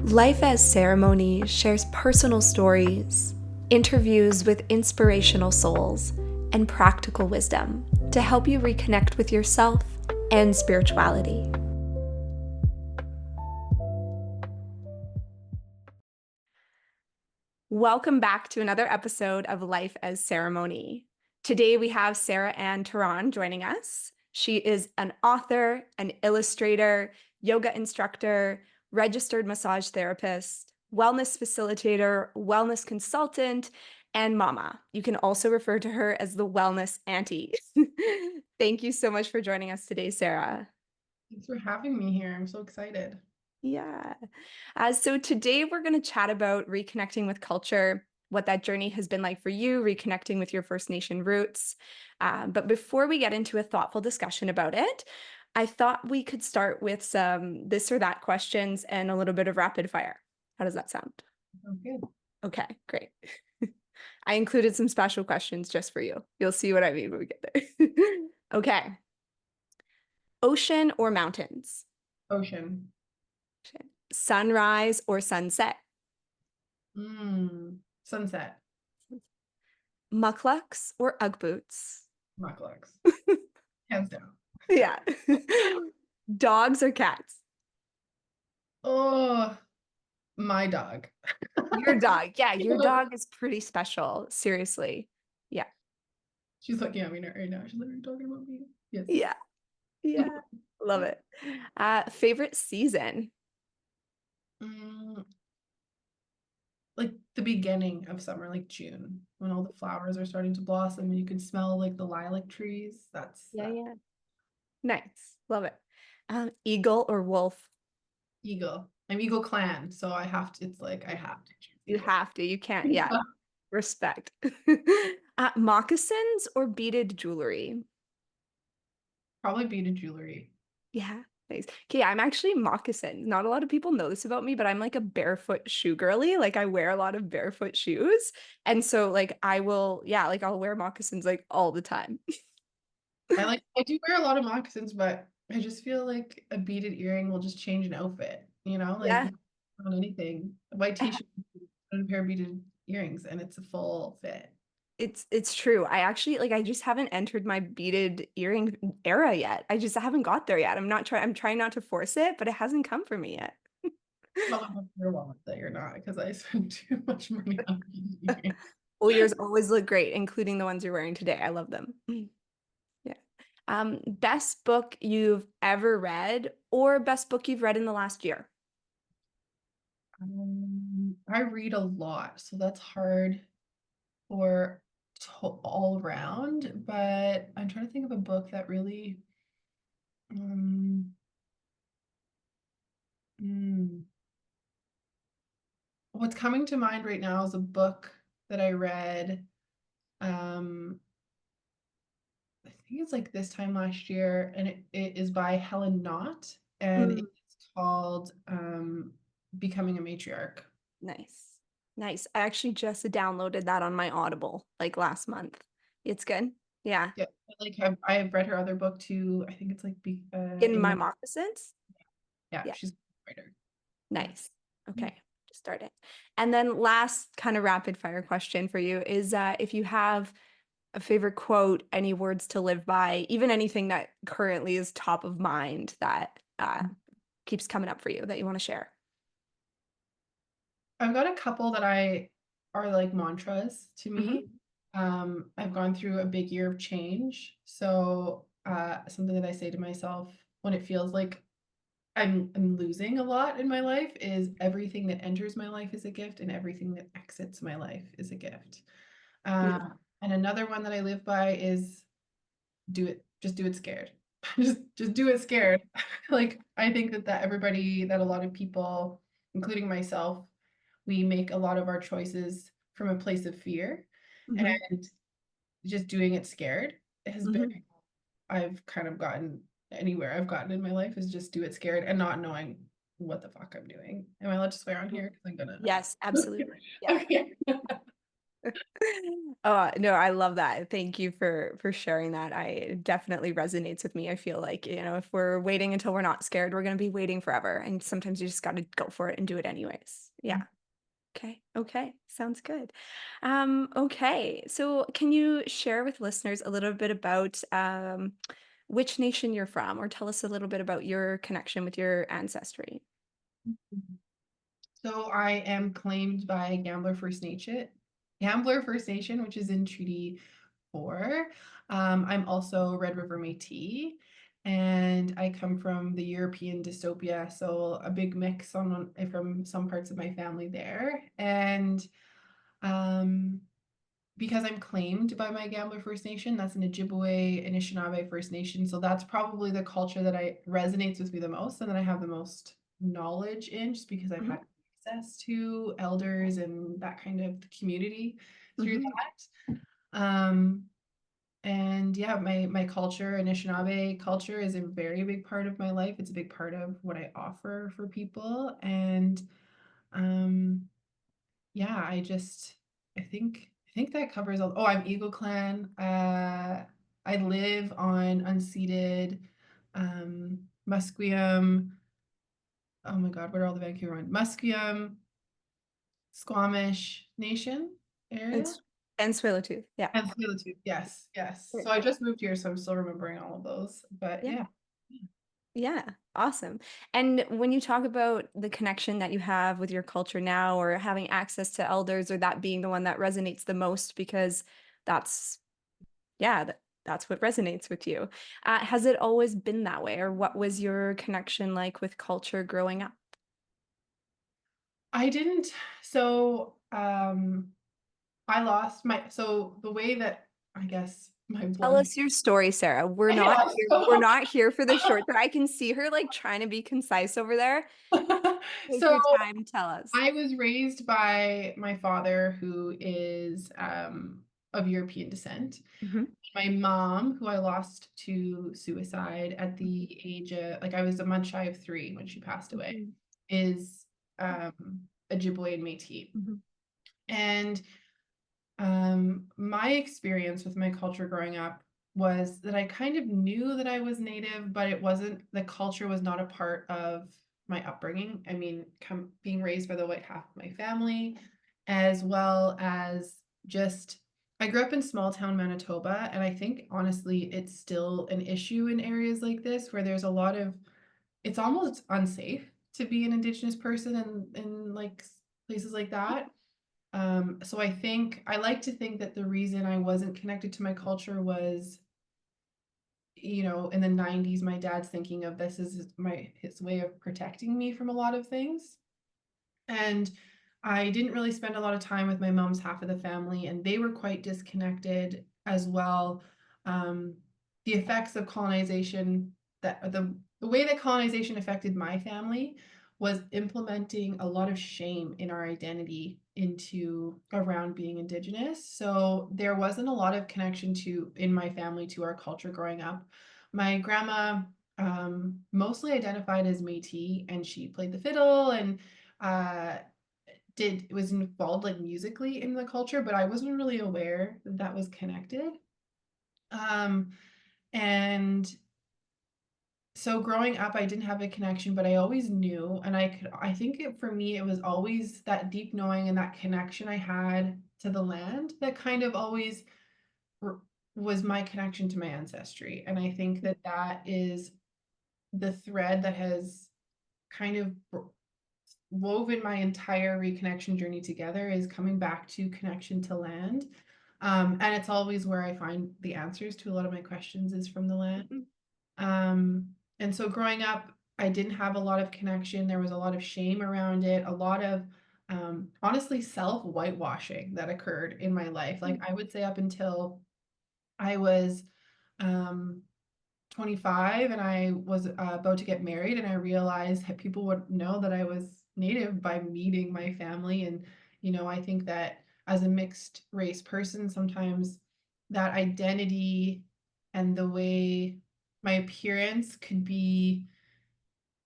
Life as Ceremony shares personal stories, interviews with inspirational souls, and practical wisdom to help you reconnect with yourself and spirituality. Welcome back to another episode of Life as Ceremony. Today we have Sarah Anne Tourond joining us. She is an author, an illustrator, yoga instructor, registered massage therapist, wellness facilitator, wellness consultant, and mama. You can also refer to her as the Wellness Auntie. Thank you so much for joining us today, Sarah. Thanks for having me here. I'm so excited. Yeah. So today we're going to chat about reconnecting with culture, what that journey has been like for you, reconnecting with your First Nation roots. But before we get into a thoughtful discussion about it, I thought we could start with some this or that questions and a little bit of rapid fire. How does that sound? Sounds good. Okay, great. I included some special questions just for you. You'll see what I mean when we get there. Okay. Ocean or mountains? Ocean. Sunrise or sunset? Sunset. Mucklucks or Ugg boots? Mucklucks. Hands down. Yeah. Dogs or cats? Oh, my dog. Your dog. Yeah, your dog is pretty special. Seriously. Yeah. She's looking at me right now. She's like, "Are you talking about me?" Yes. Yeah. Yeah. Love it. Favorite season? Mm, like the beginning of summer, like June, when all the flowers are starting to blossom and you can smell like the lilac trees. That's Yeah, that yeah. Nice. Love it. Eagle or wolf? eagle. I'm Eagle Clan, so I have to. It's like I have to choose You eagle. have to. You can't. Yeah. Respect. Moccasins or beaded jewelry? Probably beaded jewelry. Yeah, nice. Okay, I'm actually moccasins. Not a lot of people know this about me, but I'm like a barefoot shoe girly. Like I wear a lot of barefoot shoes. And so like I will, yeah, like I'll wear moccasins like all the time. I do wear a lot of moccasins, but I just feel like a beaded earring will just change an outfit, like Yeah. on anything. A white t-shirt and a pair of beaded earrings and it's a full fit. It's true. I actually like I just haven't entered my beaded earring era yet. I just haven't got there yet. I'm trying not to force it, but it hasn't come for me yet. Well, I hope your wallet that you're not because I spend too much money on beaded earrings. Well, yours always look great, including the ones you're wearing today. I love them. Yeah. Best book you've ever read or best book you've read in the last year? I read a lot, so that's hard for all around, but I'm trying to think of a book that really um, mm, what's coming to mind right now is a book that I read. Um, I think it's like this time last year, and it is by Helen Knott, and Mm, it's called Becoming a Matriarch. nice. Nice. I actually just downloaded that on my Audible like last month. It's good. Yeah. Yeah, I've read her other book too. I think it's like In in my my moccasins? yeah, Yeah. she's a writer. Yeah. Nice. Okay. Just start it. And then last kind of rapid fire question for you is if you have a favorite quote, any words to live by, even anything that currently is top of mind that keeps coming up for you that you want to share. I've got a couple that I are like mantras to Mhm. me. I've gone through a big year of change, so something that I say to myself when it feels like I'm losing a lot in my life is everything that enters my life is a gift and everything that exits my life is a gift. Beautiful. And another one that I live by is just do it scared. Just do it scared. Like I think that everybody that a lot of people, including myself, we make a lot of our choices from a place of fear Mhm. and just doing it scared has been Mhm. I've kind of gotten anywhere I've gotten in my life is just do it scared and not knowing what the fuck I'm doing. Am I allowed to swear on here? Because I'm gonna. Yes, absolutely. Yeah. Okay. Oh, no, I love that. Thank you for sharing that. I it definitely resonates with me. I feel like, if we're waiting until we're not scared, we're going to be waiting forever. And sometimes you just got to go for it and do it anyways. Yeah. Okay. Okay. Sounds good. Okay. So can you share with listeners a little bit about which nation you're from, or tell us a little bit about your connection with your ancestry? So I am claimed by Gambler First Nation, which is in Treaty 4. I'm also Red River Métis, and I come from the European dystopia, so a big mix from some parts of my family there. And um, because I'm claimed by my Gambler First Nation, that's an Ojibwe Anishinaabe First Nation. So that's probably the culture that I resonates with me the most and that I have the most knowledge in, just because I've Hmm. had access to elders and that kind of community through Hmm. that. Um, and yeah, my culture, Anishinaabe culture, is a very big part of my life. It's a big part of what I offer for people. And um, yeah, I think that covers all. Oh, I'm Eagle Clan. I live on unceded Musqueam. Oh my God, what are all the Vancouver ones? Musqueam, Squamish Nation area. And Swillertooth. Yeah. And Tsleil-Waututh. Yes, yes. Great. So I just moved here, so I'm still remembering all of those. But Yeah. yeah. Yeah, awesome. And when you talk about the connection that you have with your culture now, or having access to elders, or that being the one that resonates the most, because that's, yeah, that's what resonates with you. Has it always been that way, or what was your connection like with culture growing up? I didn't, so I lost so the way that I guess my Tell blood. us your story, Sarah. We're not Yeah, here. We're so not here for the short. I can see her like trying to be concise over there. Take so your time. Tell us. I was raised by my father, who is of European descent. Hmm. My mom, who I lost to suicide at the age of, like, I was a month shy of 3 when she passed away, Hmm. is Ojibwe and Métis. Hmm. And my experience with my culture growing up was that I kind of knew that I was Native, but the culture was not a part of my upbringing. I mean, being raised by the white half of my family, as well as just, I grew up in small town Manitoba, and I think honestly, it's still an issue in areas like this where there's a lot of, it's almost unsafe to be an Indigenous person in like places like that. So I like to think that the reason I wasn't connected to my culture was, in the 90s, my dad's thinking of this as his way of protecting me from a lot of things. And I didn't really spend a lot of time with my mom's half of the family, and they were quite disconnected as well. Um, the effects of colonization, the way that colonization affected my family was implementing a lot of shame in our identity into around being Indigenous. So there wasn't a lot of connection in my family to our culture growing up. My grandma mostly identified as Métis, and she played the fiddle and uh did was involved like musically in the culture, but I wasn't really aware that that was connected. Um, and so growing up, I didn't have a connection, but I always knew, and I think for me, it was always that deep knowing and that connection I had to the land that kind of always r- was my connection to my ancestry. And I think that that is the thread that has kind of woven my entire reconnection journey together, is coming back to connection to land. And it's always where I find the answers to a lot of my questions is from the land. And so growing up, I didn't have a lot of connection. There was a lot of shame around it, a lot of honestly self whitewashing that occurred in my life. Like I would say up until I was um, 25 and I was about to get married, and I realized that people would know that I was Native by meeting my family. And, I think that as a mixed race person, sometimes that identity and the way my appearance could be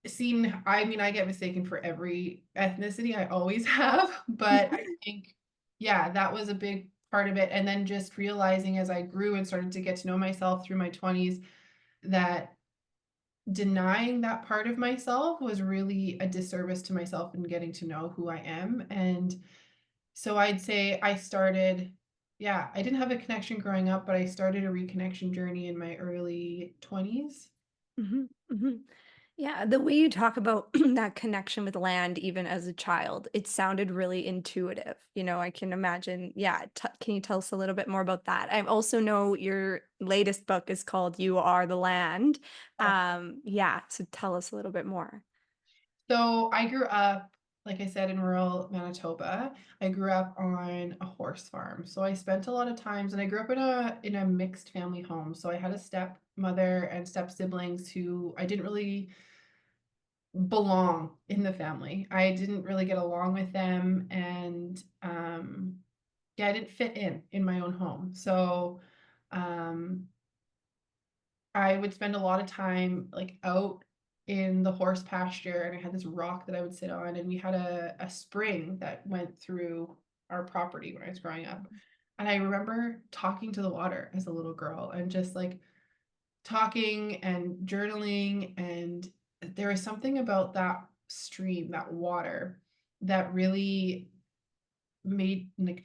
seen. I mean, I get mistaken for every ethnicity, I always have, but I think Yeah, that was a big part of it, and then just realizing as I grew and started to get to know myself through my 20s that denying that part of myself was really a disservice to myself and getting to know who I am, and so I'd say I started yeah, I didn't have a connection growing up, but I started a reconnection journey in my early 20s. Mhm, mhm. Yeah, the way you talk about that connection with land, even as a child, it sounded really intuitive. I can imagine. Yeah, can you tell us a little bit more about that? I also know your latest book is called "You Are the Land." Yeah, so tell us a little bit more. So I grew up, like I said, in rural Manitoba. I grew up on a horse farm. So I spent a lot of times, and I grew up in a mixed family home. So I had a stepmother and step siblings who I didn't really belong in the family. I didn't really get along with them, and yeah, I didn't fit in my own home. So um, I would spend a lot of time, like, out in the horse pasture, and I had this rock that I would sit on, and we had a spring that went through our property when I was growing up, and I remember talking to the water as a little girl and just, like, talking and journaling, and there was something about that stream, that water, that really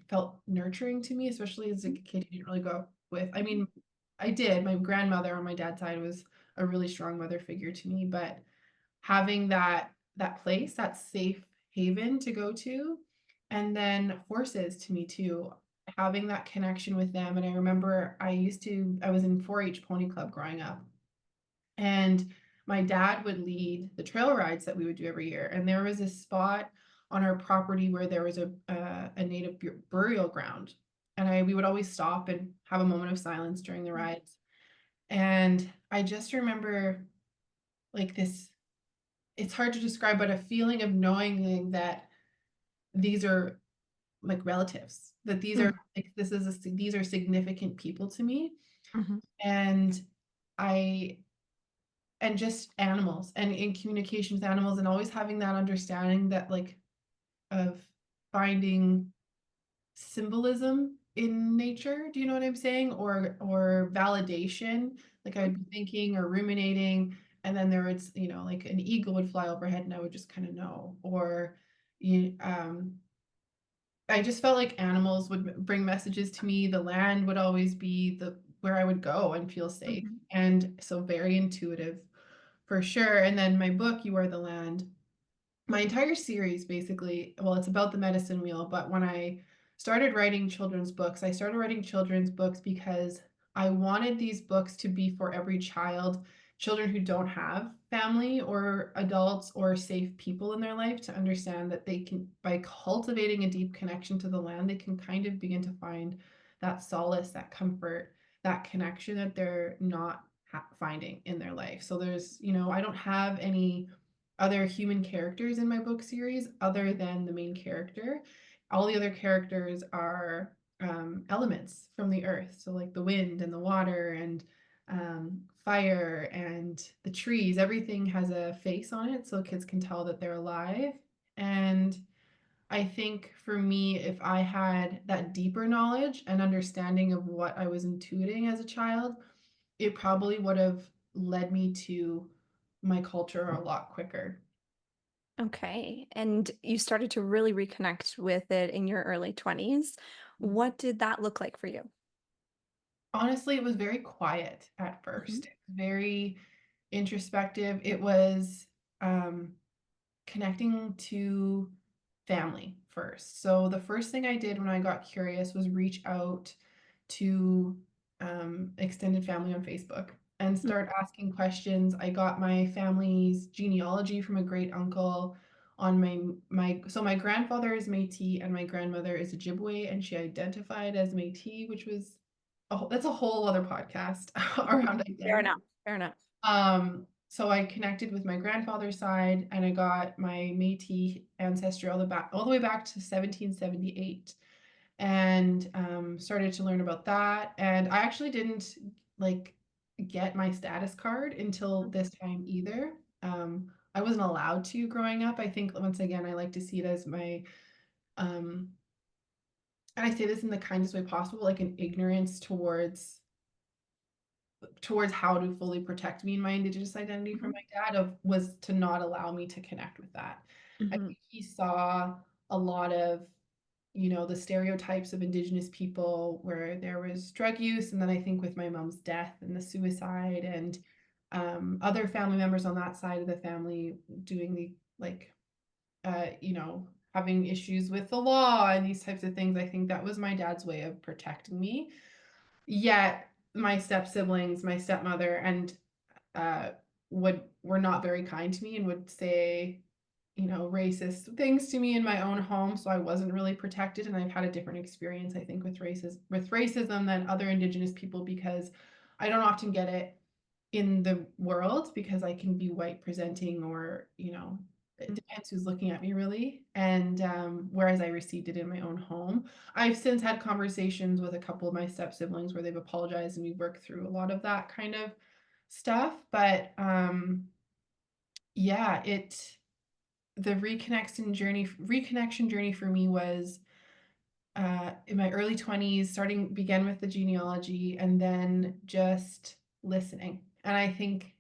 felt nurturing to me, especially as a kid who didn't really grow up with I mean, I did, my grandmother on my dad's side was a really strong mother figure to me, but having that place, that safe haven to go to, and then horses to me too, having that connection with them, and I remember I was in 4-H pony club growing up, and my dad would lead the trail rides that we would do every year. And there was a spot on our property where there was a native burial ground. And we would always stop and have a moment of silence during the rides. And I just remember like this, it's hard to describe, but a feeling of knowing that these are like relatives, that these are Mhm, like, these are significant people to me. mhm, And I and just animals and in communication with animals and always having that understanding that like of finding symbolism in nature. Do you know what I'm saying? Or validation. Like I would be thinking or ruminating, and then there would, like an eagle would fly overhead and I would just kind of know. Or you I just felt like animals would bring messages to me. The land would always be the where I would go and feel safe. mhm, And so very intuitive for sure. And then my book, You Are the Land, my entire series basically, well, it's about the medicine wheel, but when I started writing children's books, I started writing children's books because I wanted these books to be for every child, children who don't have family or adults or safe people in their life, to understand that they can, by cultivating a deep connection to the land, they can kind of begin to find that solace, that comfort, that connection that they're not finding in their life. So there's, I don't have any other human characters in my book series other than the main character. All the other characters are elements from the earth. So, like the wind and the water and fire and the trees, everything has a face on it so kids can tell that they're alive. And I think for me, if I had that deeper knowledge and understanding of what I was intuiting as a child, it probably would have led me to my culture a lot quicker. Okay. And you started to really reconnect with it in your early 20s. What did that look like for you? Honestly, it was very quiet at Mhm, first. It was very introspective. It was connecting to family first. So the first thing I did when I got curious was reach out to extended family on Facebook and mm, start asking questions. I got my family's genealogy from a great uncle on my grandfather is Métis and my grandmother is Ojibwe and she identified as Métis, which was that's a whole other podcast around fair identity. enough. Fair enough. So I connected with my grandfather's side and I got my Métis ancestry all the way back to 1778 and started to learn about that. And I actually didn't like get my status card until this time either. I wasn't allowed to growing up. I think once again I like to see it as my um and I say this in the kindest way possible, like an ignorance towards how to fully protect me and my Indigenous identity from Mhm. my dad of was to not allow me to connect with that. I Mhm. think he saw a lot of, the stereotypes of Indigenous people where there was drug use, and then I think with my mom's death and the suicide and other family members on that side of the family doing the like having issues with the law and these types of things. I think that was my dad's way of protecting me. Yet my step siblings, my stepmother, and uh, were not very kind to me and would say, racist things to me in my own home. So I wasn't really protected, and I've had a different experience, I think, with racism than other Indigenous people because I don't often get it in the world because I can be white presenting or, it depends who's looking at me really. And whereas I received it in my own home, I've since had conversations with a couple of my step siblings where they've apologized and we've worked through a lot of that kind of stuff. But yeah, the reconnection journey for me was in my early 20s, began with the genealogy and then just listening. And I think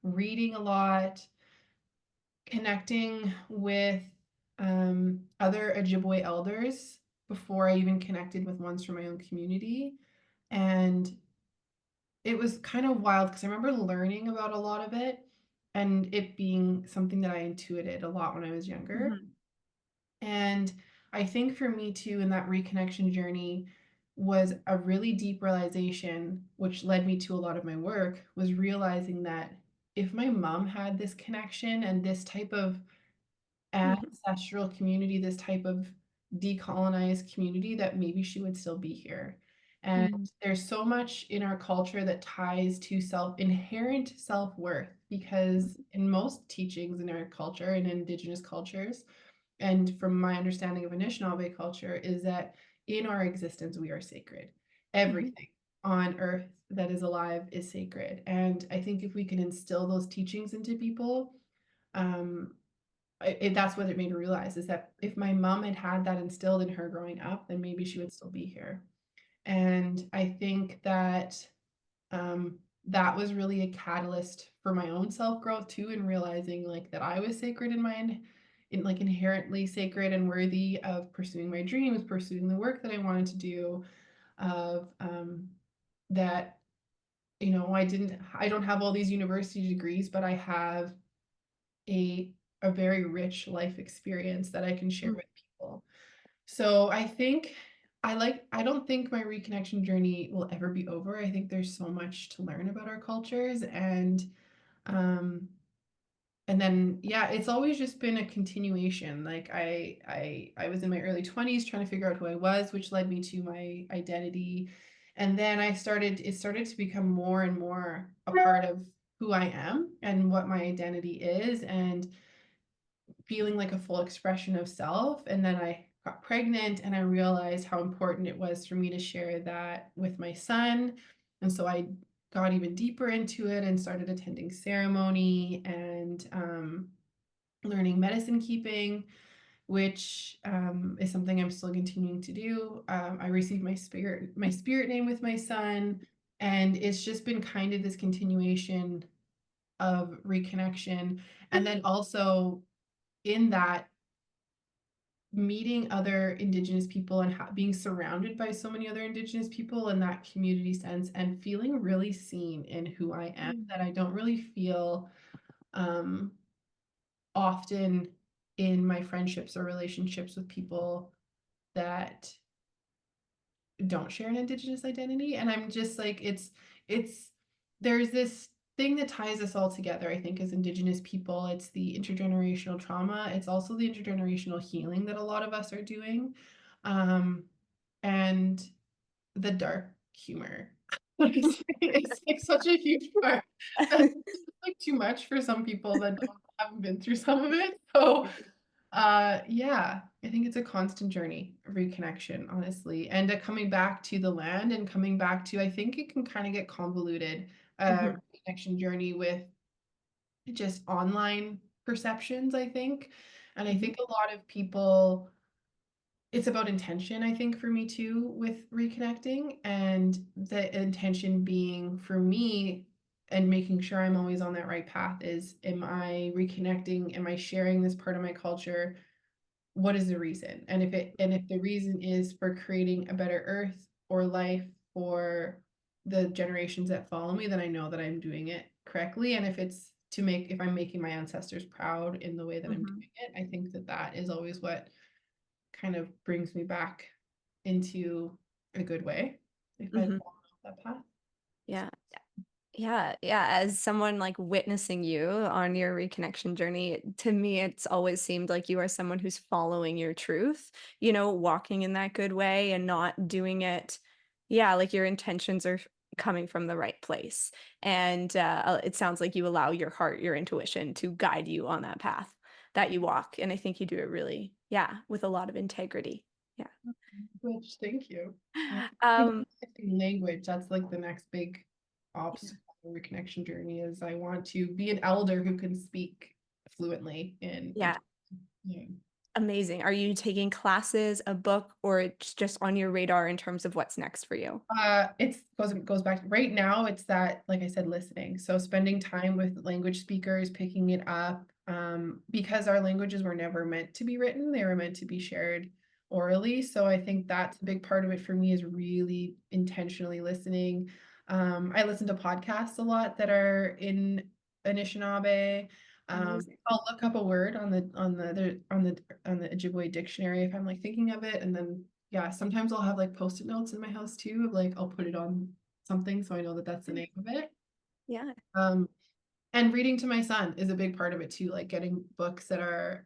reading a lot, connecting with other Ojibwe elders before I even connected with ones from my own community. And it was kind of wild because I remember learning about a lot of it and it being something that I intuited a lot when I was younger. Mhm. And I think for me too, in that reconnection journey, was a really deep realization, which led me to a lot of my work, was realizing that if my mom had this connection and this type of Mhm. ancestral community, this type of decolonized community, that maybe she would still be here. And Mhm. there's so much in our culture that ties to inherent self-worth, because in most teachings in our culture, in Indigenous cultures, and from my understanding of Anishinaabe culture, is that in our existence we are sacred. Mhm. Everything on earth that is alive is sacred. And I think if we can instill those teachings into people, um, that's what it made me realize is that if my mom had had that instilled in her growing up, then maybe she would still be here. And I think that um, that was really a catalyst for my own self growth too, and realizing like that I was sacred in like inherently sacred and worthy of pursuing my dreams, pursuing the work that I wanted to do, of that I don't have all these university degrees, but I have a a very rich life experience that I can share Mhm. with people. So I think I don't think my reconnection journey will ever be over. I think there's so much to learn about our cultures, um and then yeah, it's always just been a continuation. Like I was in my early 20s trying to figure out who I was, which led me to my identity. And then it started to become more and more a part of who I am and what my identity is, and feeling like a full expression of self. And then I got pregnant and I realized how important it was for me to share that with my son. And so I got even deeper into it and started attending ceremony and learning medicine keeping, which is something I'm still continuing to do. I received my spirit name with my son, and it's just been kind of this continuation of reconnection. And then also in that, meeting other Indigenous people and being surrounded by so many other Indigenous people in that community sense, and feeling really seen in who I am, Mhm. that I don't really feel um, often in my friendships or relationships with people that don't share an Indigenous identity. And I'm just like, it's, there's this thing that ties us all together, I think, as Indigenous people. It's the intergenerational trauma. It's also the intergenerational healing that a lot of us are doing. Um, and the dark humor. It's like such a huge part. That's like too much for some people that haven't been through some of it. So yeah, I think it's a constant journey, reconnection, honestly, and coming back to the land and coming back to, I think it can kind of get convoluted, Mhm. reconnection journey with just online perceptions, I think. And I Mhm. think a lot of people it's about intention, I think, for me too, with reconnecting, and the intention being for me and making sure I'm always on that right path is, am I reconnecting? Am I sharing this part of my culture? What is the reason? And if the reason is for creating a better earth or life for the generations that follow me, then I know that I'm doing it correctly. And if I'm making my ancestors proud in the way that I'm Mhm. doing it, I think that that is always what kind of brings me back into a good way if I've Mhm. fallen off that path. Yeah. Yeah, yeah. As someone like witnessing you on your reconnection journey, to me, it's always seemed like you are someone who's following your truth, walking in that good way and not doing it. Yeah, like your intentions are coming from the right place. And it sounds like you allow your heart, your intuition to guide you on that path that you walk. And I think you do it really, yeah, with a lot of integrity. Yeah. Which, thank you. Yeah. Even Um, shifting language, that's like the next big obstacle in the reconnection journey is I want to be an elder who can speak fluently in yeah. yeah. Amazing. Are you taking classes, a book, or it's just on your radar in terms of what's next for you? It's goes back right now, it's that, like I said, listening. So spending time with language speakers, picking it up, because our languages were never meant to be written, they were meant to be shared orally. So I think that's a big part of it for me is really intentionally listening. I listen to podcasts a lot that are in Anishinaabe. Amazing. I'll look up a word on the Ojibwe dictionary if I'm like thinking of it, and then yeah, sometimes I'll have like post-it notes in my house too, of like I'll put it on something so I know that that's the name of it. Yeah. Um, and reading to my son is a big part of it too, like getting books that are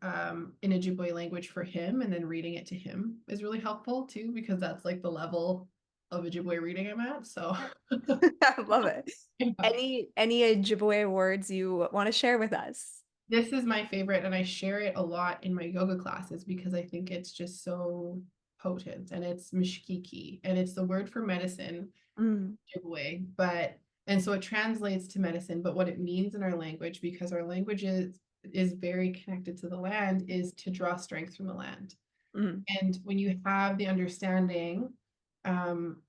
in Ojibwe language for him and then reading it to him is really helpful too, because that's like the level of Ojibwe reading I'm at. So I love it. yeah. Any Ojibwe words you want to share with us? This is my favorite, and I share it a lot in my yoga classes because I think it's just so potent. And it's mishkiki, and it's the word for medicine Mm, Ojibwe, but and so it translates to medicine, but what it means in our language, because our language is very connected to the land, is to draw strength from the land. mm, And when you have the understanding um,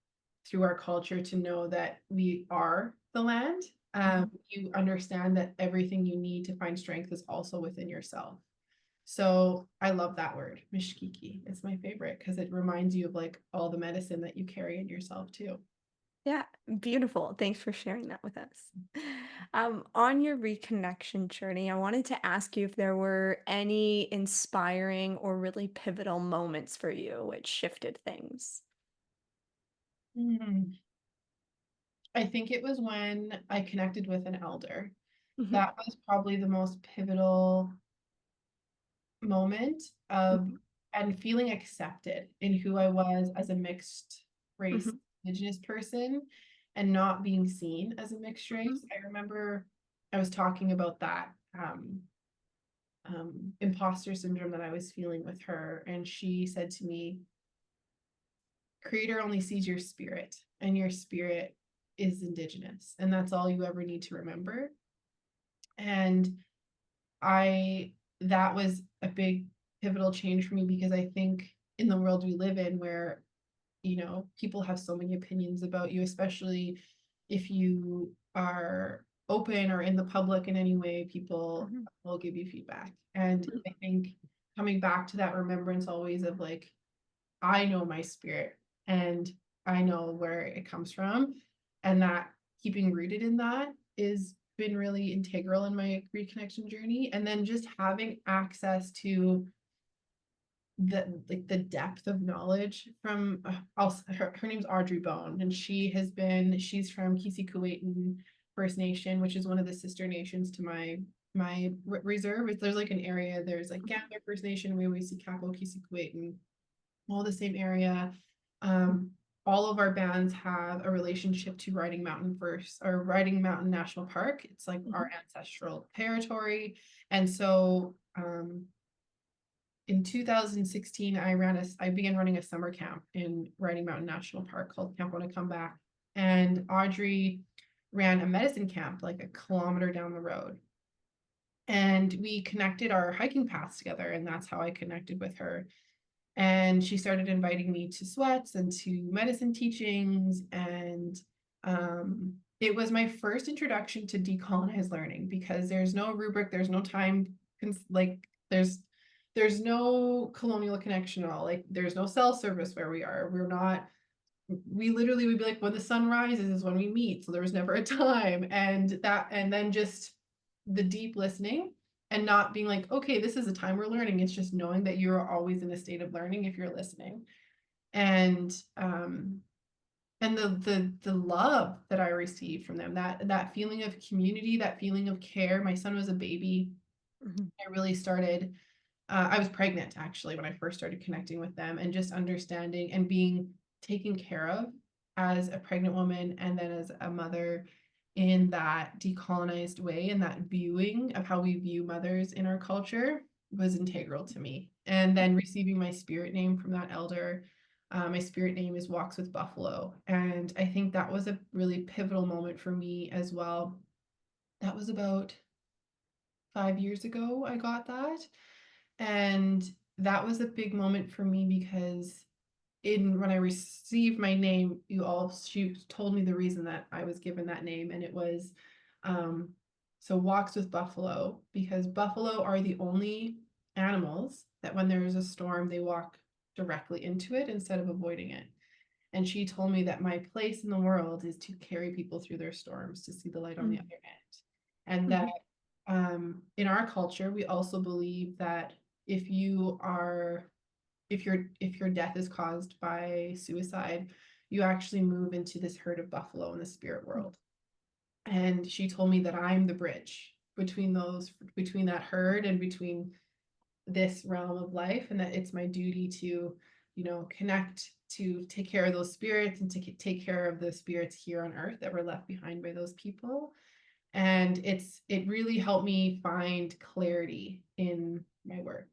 through our culture to know that we are the land, mhm. you understand that everything you need to find strength is also within yourself. So I love that word, mishkiki. It's my favorite because it reminds you of like all the medicine that you carry in yourself too. Yeah, beautiful. Thanks for sharing that with us. On your reconnection journey, I wanted to ask you if there were any inspiring or really pivotal moments for you which shifted things. Mm. I think it was when I connected with an elder. Mhm, That was probably the most pivotal moment of mhm, and feeling accepted in who I was as a mixed race mhm, Indigenous person and not being seen as a mixed mhm, race. I remember I was talking about that imposter syndrome that I was feeling with her, and she said to me, Creator only sees your spirit, and your spirit is Indigenous, and that's all you ever need to remember. And I that was a big pivotal change for me because I think in the world we live in where people have so many opinions about you, especially if you are open or in the public in any way, people mhm, will give you feedback. And I think coming back to that remembrance always of like I know my spirit and I know where it comes from, and that keeping rooted in that is been really integral in my reconnection journey. And then just having access to the depth of knowledge from also her name's Audrey Bone, and she's from Kisikuwaitan First Nation, which is one of the sister nations to my reserve. There's like an area, there's like Gambler First Nation, Wewisi Kisikuwaitan, all the same area. Um, all of our bands have a relationship to Riding Mountain National Park. It's like our mhm, ancestral territory. And so in 2016, I began running a summer camp in Riding Mountain National Park called Camp Wanna Come Back. And Audrey ran a medicine camp like a kilometer down the road. And we connected our hiking paths together, and that's how I connected with her. And she started inviting me to sweats and to medicine teachings. And it was my first introduction to decolonized learning, because there's no rubric, there's no time, like there's no colonial connection at all. Like there's no cell service where we are. We're not, we literally would be like, when the sun rises is when we meet. So there was never a time. And then just the deep listening, and not being like, okay, this is a time we're learning. It's just knowing that you're always in a state of learning if you're listening. And the love that I received from them, that feeling of community, that feeling of care. My son was a baby. Mhm. I really started, I was pregnant actually when I first started connecting with them, and just understanding and being taken care of as a pregnant woman, and then as a mother, in that decolonized way, and that viewing of how we view mothers in our culture was integral to me. And then receiving my spirit name from that elder. My spirit name is Walks with Buffalo. And I think that was a really pivotal moment for me as well. That was about 5 years ago I got that. And that was a big moment for me, because in when I received my name, she told me the reason that I was given that name, and it was um, so Walks with Buffalo, because buffalo are the only animals that when there is a storm, they walk directly into it instead of avoiding it. And she told me that my place in the world is to carry people through their storms, to see the light on the Mhm. other end. And that Mhm. in our culture, we also believe that if you are if your death is caused by suicide, you actually move into this herd of buffalo in the spirit world. And she told me that I'm the bridge between that herd and between this realm of life, and that it's my duty to, connect, to take care of those spirits, and to take care of the spirits here on earth that were left behind by those people. And it really helped me find clarity in my work.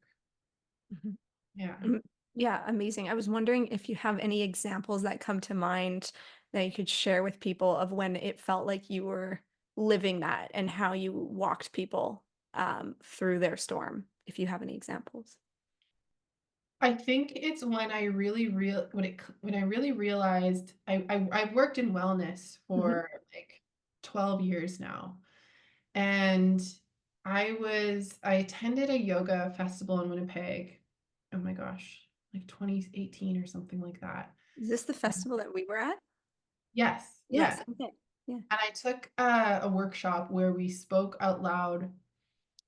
Mhm. Yeah. Mm, yeah, amazing. I was wondering if you have any examples that come to mind that you could share with people of when it felt like you were living that and how you walked people through their storm, if you have any examples. I think it's when I really when I really realized I've worked in wellness Mhm. for like 12 years now. And I attended a yoga festival in Winnipeg. Oh my gosh, like 2018 or something like that. Is this the festival that we were at? Yes, Yes. yeah. Okay. Yeah. And I took a workshop where we spoke out loud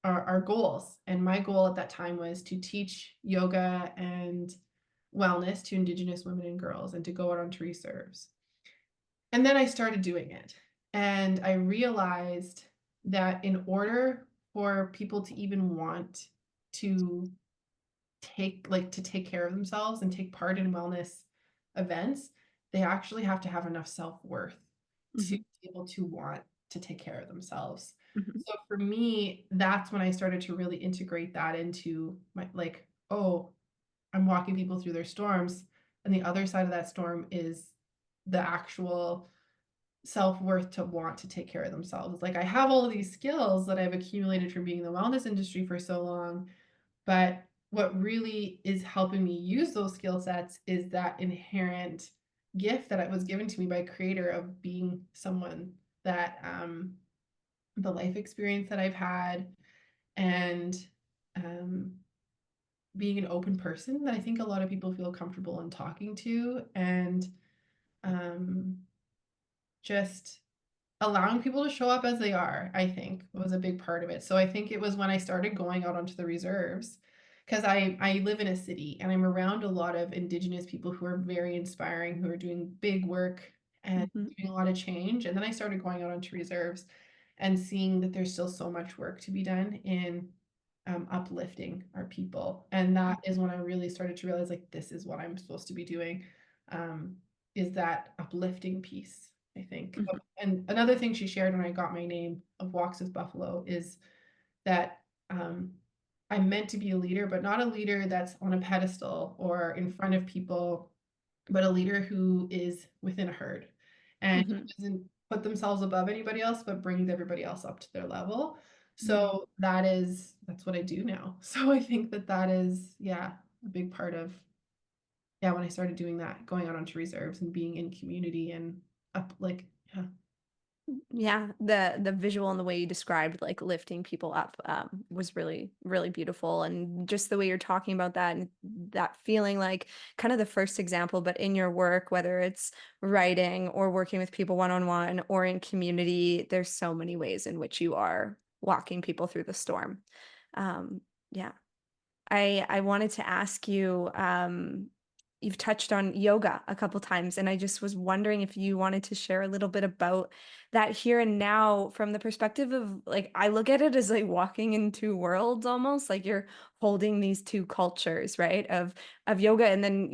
our goals. And my goal at that time was to teach yoga and wellness to Indigenous women and girls, and to go out onto reserves. And then I started doing it. And I realized that in order for people to even want to take care of themselves and take part in wellness events, they actually have to have enough self-worth to Mhm. be able to want to take care of themselves. Mhm. So for me, that's when I started to really integrate that into my, like, oh, I'm walking people through their storms. And the other side of that storm is the actual self-worth to want to take care of themselves. Like I have all of these skills that I've accumulated from being in the wellness industry for so long, but what really is helping me use those skill sets is that inherent gift that it was given to me by creator of being someone that the life experience that I've had, and um being an open person that I think a lot of people feel comfortable in talking to, and um just allowing people to show up as they are, I think, was a big part of it. So I think it was when I started going out onto the reserves, because I live in a city and I'm around a lot of Indigenous people who are very inspiring, who are doing big work and Mhm. doing a lot of change. And then I started going out onto reserves and seeing that there's still so much work to be done in uplifting our people. And that is when I really started to realize, like, this is what I'm supposed to be doing, um, is that uplifting piece, I think. Mhm. And another thing she shared when I got my name of Walks with Buffalo is that I'm meant to be a leader, but not a leader that's on a pedestal or in front of people, but a leader who is within a herd and Mhm. doesn't put themselves above anybody else, but brings everybody else up to their level. Mhm. So that's what I do now. So I think that is, yeah, a big part of. yeah, when I started doing that, going out onto reserves and being in community and up, like, yeah. Yeah, the visual and the way you described like lifting people up was really really beautiful, and just the way you're talking about that and that feeling like kind of the first example, but in your work, whether it's writing or working with people one on one or in community, there's so many ways in which you are walking people through the storm. Yeah. I wanted to ask you, you've touched on yoga a couple times, and I just was wondering if you wanted to share a little bit about that here and now from the perspective of like I look at it as like walking in two worlds almost, like you're holding these two cultures, right? Of yoga and then,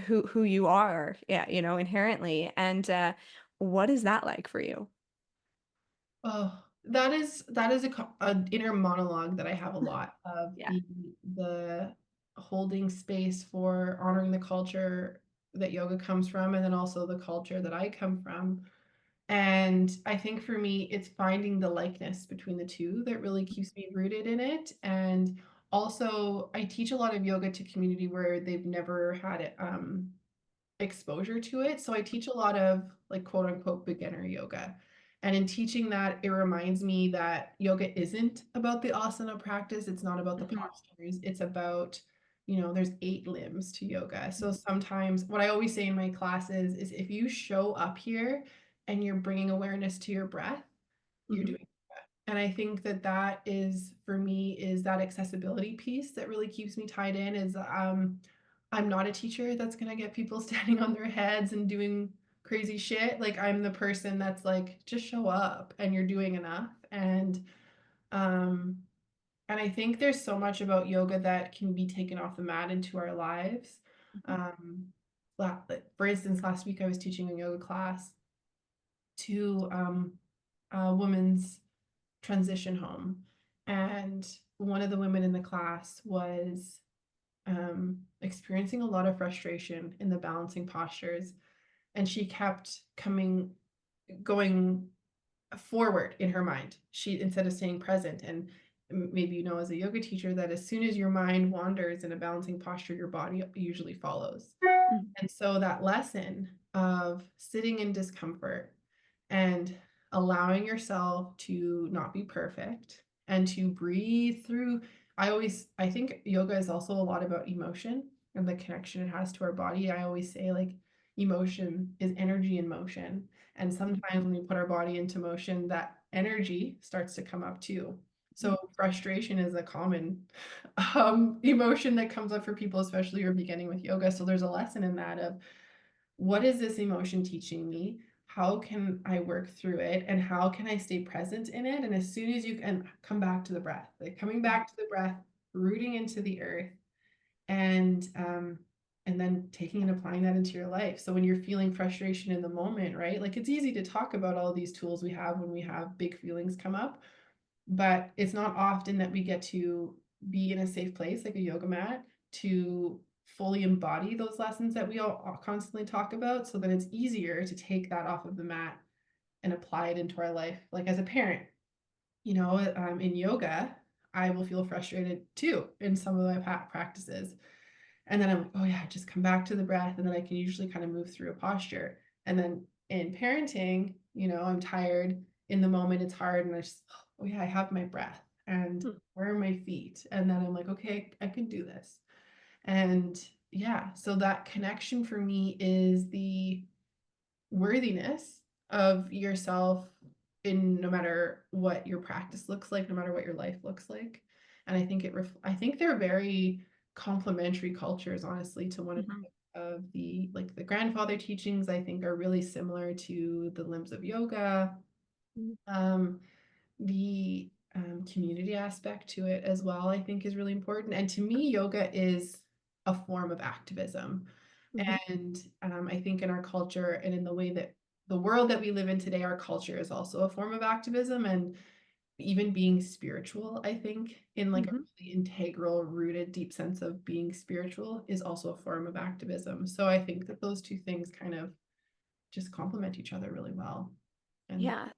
who you are, yeah, inherently. And what is that like for you? Oh, that is an inner monologue that I have a lot of, Yeah. the holding space for honoring the culture that yoga comes from, and then also the culture that I come from. And I think for me, it's finding the likeness between the two that really keeps me rooted in it. And also, I teach a lot of yoga to community where they've never had it, exposure to it. So I teach a lot of like quote unquote beginner yoga. And in teaching that, it reminds me that yoga isn't about the asana practice. It's not about the Mhm. postures. It's about, there's 8 limbs to yoga. So sometimes what I always say in my classes is if you show up here and you're bringing awareness to your breath, you're Mhm. doing yoga. And I think that that is for me is that accessibility piece that really keeps me tied in is I'm not a teacher that's going to get people standing on their heads and doing crazy shit. Like I'm the person that's like just show up and you're doing enough. Um and I think there's so much about yoga that can be taken off the mat into our lives. Mhm. Um like, for instance, last week I was teaching a yoga class to a woman's transition home. And one of the women in the class was experiencing a lot of frustration in the balancing postures. And she kept going forward in her mind. She, instead of staying present. And maybe as a yoga teacher, that as soon as your mind wanders in a balancing posture, your body usually follows. Mhm. And so that lesson of sitting in discomfort and allowing yourself to not be perfect and to breathe through. I think yoga is also a lot about emotion and the connection it has to our body. I always say like emotion is energy in motion. And sometimes when we put our body into motion, that energy starts to come up too. So frustration is a common emotion that comes up for people, especially who are beginning with yoga. So there's a lesson in that of what is this emotion teaching me? How can I work through it? And how can I stay present in it? And as soon as you can come back to the breath, like coming back to the breath, rooting into the earth, and then taking and applying that into your life. So when you're feeling frustration in the moment, right? Like it's easy to talk about all these tools we have when we have big feelings come up, but it's not often that we get to be in a safe place like a yoga mat to fully embody those lessons that we all constantly talk about, so that it's easier to take that off of the mat and apply it into our life. Like as a parent, in yoga, I will feel frustrated too in some of my practices. And then I'm like, oh yeah, just come back to the breath. And then I can usually kind of move through a posture. And then in parenting, I'm tired in the moment, it's hard. And I just, oh yeah, I have my breath. And where are my feet? And then I'm like, okay, I can do this. And yeah, so that connection for me is the worthiness of yourself in no matter what your practice looks like, no matter what your life looks like. And I think they're very complementary cultures, honestly, to one Mhm. of the like the grandfather teachings. I think are really similar to the limbs of yoga. Mhm. Um, the community aspect to it as well, I think, is really important. And to me, yoga is a form of activism. Mhm. And I think in our culture and in the way that the world that we live in today, our culture is also a form of activism. And even being spiritual, I think, in like a Mhm. really integral, rooted, deep sense of being spiritual is also a form of activism. So I think that those two things kind of just complement each other really well. And Yeah.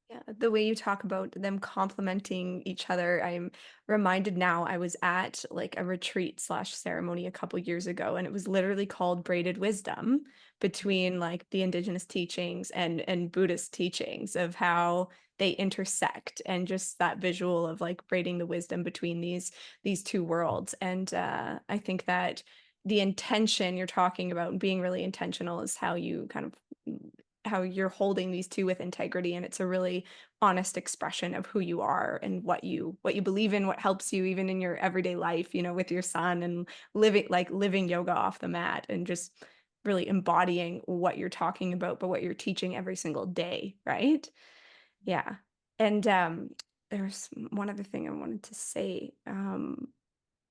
Yeah, the way you talk about them complementing each other, I'm reminded now I was at like a retreat slash ceremony a couple years ago, and it was literally called Braided Wisdom between like the indigenous teachings and Buddhist teachings of how they intersect and just that visual of like braiding the wisdom between these two worlds. And I think that the intention you're talking about and being really intentional is how you kind of how you're holding these two with integrity, and it's a really honest expression of who you are and what you believe in, what helps you even in your everyday life, with your son, and living yoga off the mat and just really embodying what you're talking about but what you're teaching every single day, right? Yeah. And there's one other thing I wanted to say.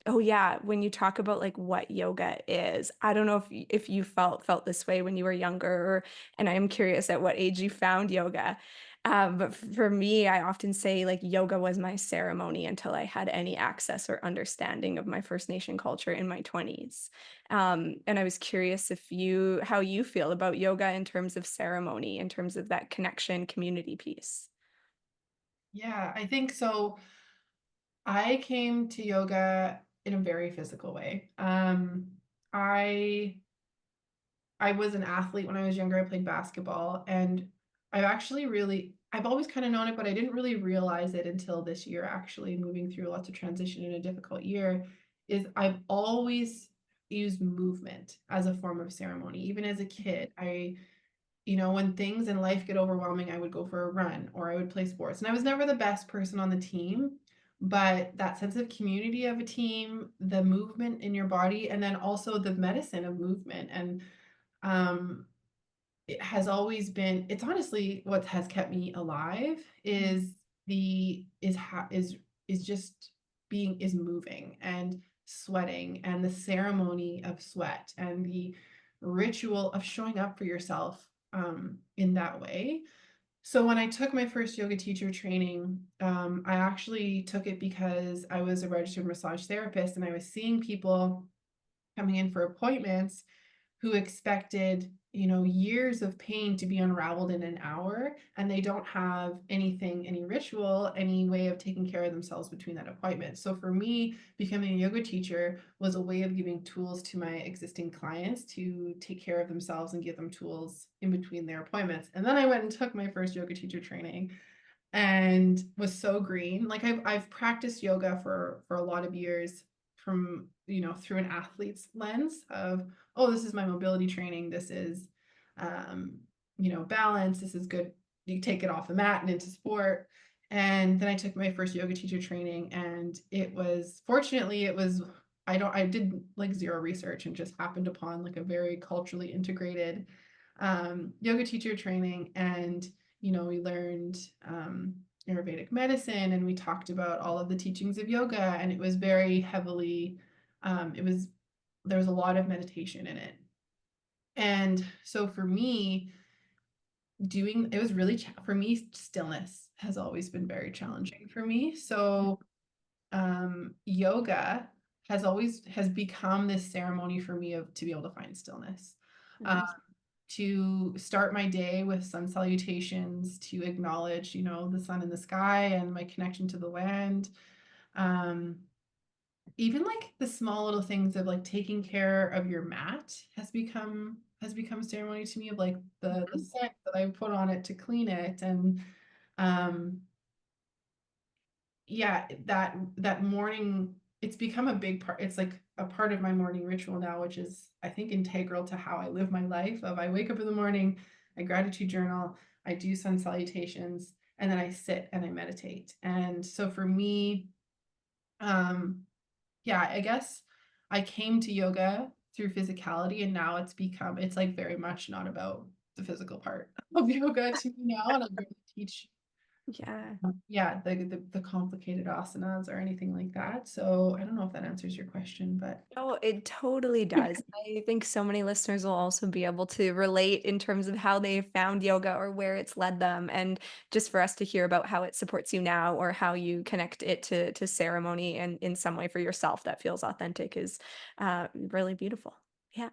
Oh yeah, when you talk about like what yoga is, I don't know if you felt this way when you were younger, and I am curious at what age you found yoga. But for me, I often say like yoga was my ceremony until I had any access or understanding of my First Nation culture in my 20s. And I was curious if how you feel about yoga in terms of ceremony, in terms of that connection, community piece. Yeah, I think so. I came to yoga in a very physical way. I I was an athlete when I was younger. I played basketball, and I've always kind of known it, but I didn't really realize it until this year, actually, moving through lots of transition in a difficult year, is I've always used movement as a form of ceremony. Even as a kid, when things in life get overwhelming, I would go for a run or I would play sports. And I was never the best person on the team, but that sense of community of a team, the movement in your body, and then also the medicine of movement. And um, it has always been, it's honestly what has kept me alive is the, is how, is just is moving and sweating and the ceremony of sweat and the ritual of showing up for yourself in that way. So when I took my first yoga teacher training, I actually took it because I was a registered massage therapist and I was seeing people coming in for appointments who expected, years of pain to be unraveled in an hour, and they don't have any ritual, any way of taking care of themselves between that appointment. So for me, becoming a yoga teacher was a way of giving tools to my existing clients to take care of themselves and give them tools in between their appointments. And then I went and took my first yoga teacher training and was so green. Like I've practiced yoga for a lot of years from, through an athlete's lens of, oh, this is my mobility training. This is, balance. This is good. You take it off the mat and into sport. And then I took my first yoga teacher training, and fortunately, I did like zero research and just happened upon like a very culturally integrated yoga teacher training. And we learned Ayurvedic medicine, and we talked about all of the teachings of yoga, and it was very heavily, there was a lot of meditation in it. And so for me, it was really, for me, stillness has always been very challenging for me. So yoga has become this ceremony for me to be able to find stillness. Um, Nice. to start my day with sun salutations, to acknowledge, the sun in the sky and my connection to the land. Um, Even like the small little things of like taking care of your mat has become ceremony to me, of like the Mhm. scent that I put on it to clean it. And um yeah, that morning, it's become a big part. It's like a part of my morning ritual now, which is, I think, integral to how I live my life. Of I wake up in the morning, I gratitude journal, I do sun salutations, and then I sit and I meditate. And so for me, um yeah, I guess I came to yoga through physicality, and now it's like very much not about the physical part of yoga to me now, and I'm going to teach, Yeah. yeah, the complicated asanas or anything like that. So I don't know if that answers your question, but Oh, it totally does. I think so many listeners will also be able to relate in terms of how they found yoga or where it's led them. And just for us to hear about how it supports you now or how you connect it to ceremony and in some way for yourself that feels authentic is really beautiful. Yeah.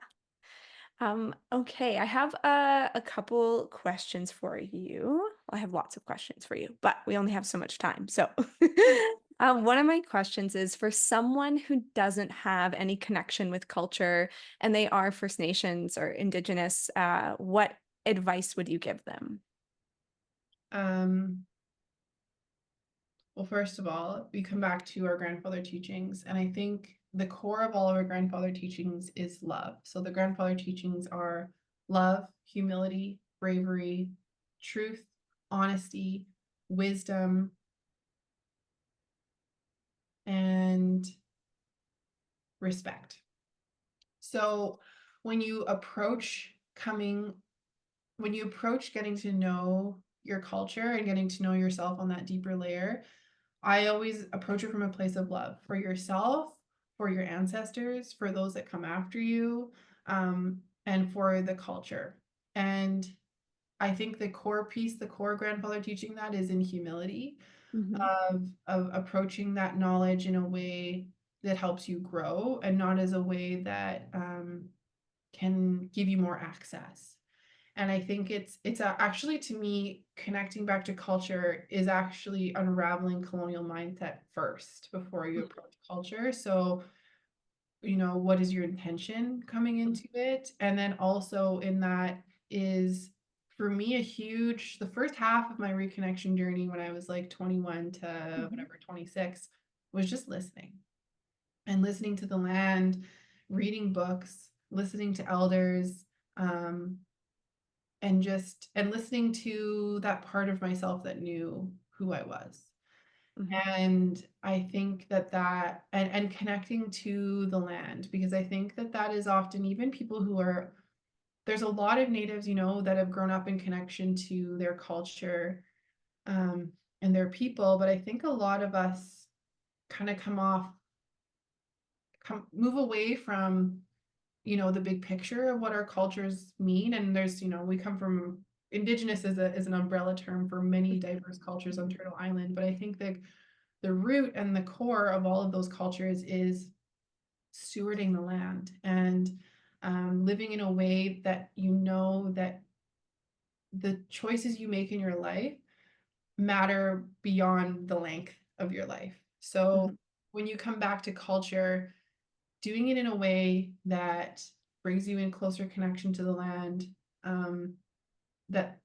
Okay, I have a couple questions for you. Well, I have lots of questions for you, but we only have so much time. So, one of my questions is for someone who doesn't have any connection with culture and they are First Nations or Indigenous, what advice would you give them? Um, well, first of all, we come back to our grandfather teachings, and I think the core of all of our grandfather teachings is love. So the grandfather teachings are love, humility, bravery, truth, honesty, wisdom, and respect. So when you approach coming when you approach getting to know your culture and getting to know yourself on that deeper layer, I always approach it from a place of love for yourself, for your ancestors, for those that come after you, and for the culture. And I think the core piece, the core grandfather teaching that is in humility Hmm. of approaching that knowledge in a way that helps you grow and not as a way that can give you more access. And I think actually, to me, connecting back to culture is actually unraveling colonial mindset first before you approach culture. So, what is your intention coming into it? And then also in that is for me the first half of my reconnection journey when I was like 21 to Hmm. whatever 26 was just listening and listening to the land, reading books, listening to elders, um, and listening to that part of myself that knew who I was. Hmm. And I think and connecting to the land, because I think that is often even people there's a lot of natives, that have grown up in connection to their culture, um, and their people. But I think a lot of us kind of move away from the big picture of what our cultures mean. And we come from indigenous as an umbrella term for many diverse cultures on Turtle Island. But I think that the root and the core of all of those cultures is stewarding the land and living in a way that that the choices you make in your life matter beyond the length of your life. So Hmm. when you come back to culture, doing it in a way that brings you in closer connection to the land, um, that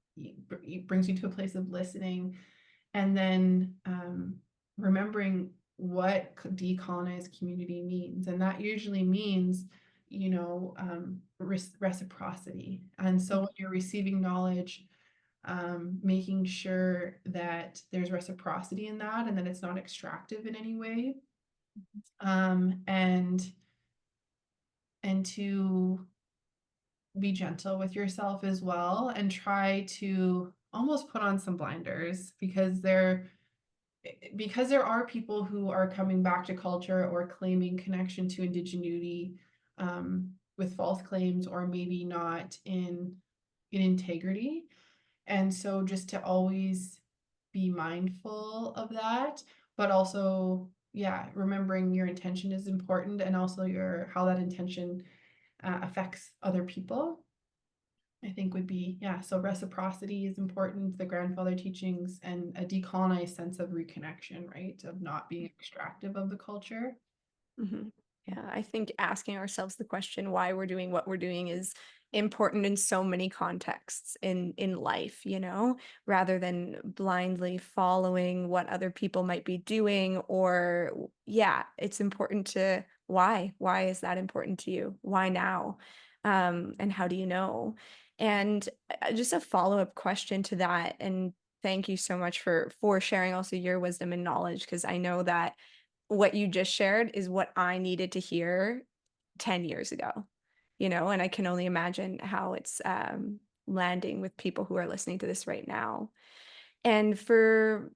brings you to a place of listening, and then remembering what decolonized community means. And that usually means, reciprocity. And so when you're receiving knowledge, making sure that there's reciprocity in that and that it's not extractive in any way. And to be gentle with yourself as well and try to almost put on some blinders because there are people who are coming back to culture or claiming connection to indigeneity, with false claims or maybe not in integrity. And so just to always be mindful of that, but also, yeah, remembering your intention is important, and also your how that intention affects other people, I think would be, yeah. So reciprocity is important, the grandfather teachings, and a decolonized sense of reconnection, right? Of not being extractive of the culture. Hmm. Yeah, I think asking ourselves the question why we're doing what we're doing is important in so many contexts in life, rather than blindly following what other people might be doing. Or yeah, it's important to why is that important to you? Why now? And how do you know? And just a follow-up question to that, and thank you so much for sharing also your wisdom and knowledge, because I know that what you just shared is what I needed to hear 10 years ago, and I can only imagine how it's landing with people who are listening to this right now. And for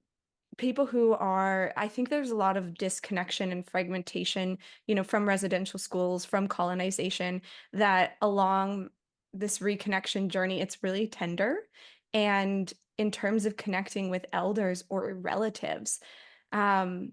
people who are, I think there's a lot of disconnection and fragmentation, from residential schools, from colonization, that along this reconnection journey, it's really tender. And in terms of connecting with elders or relatives, um,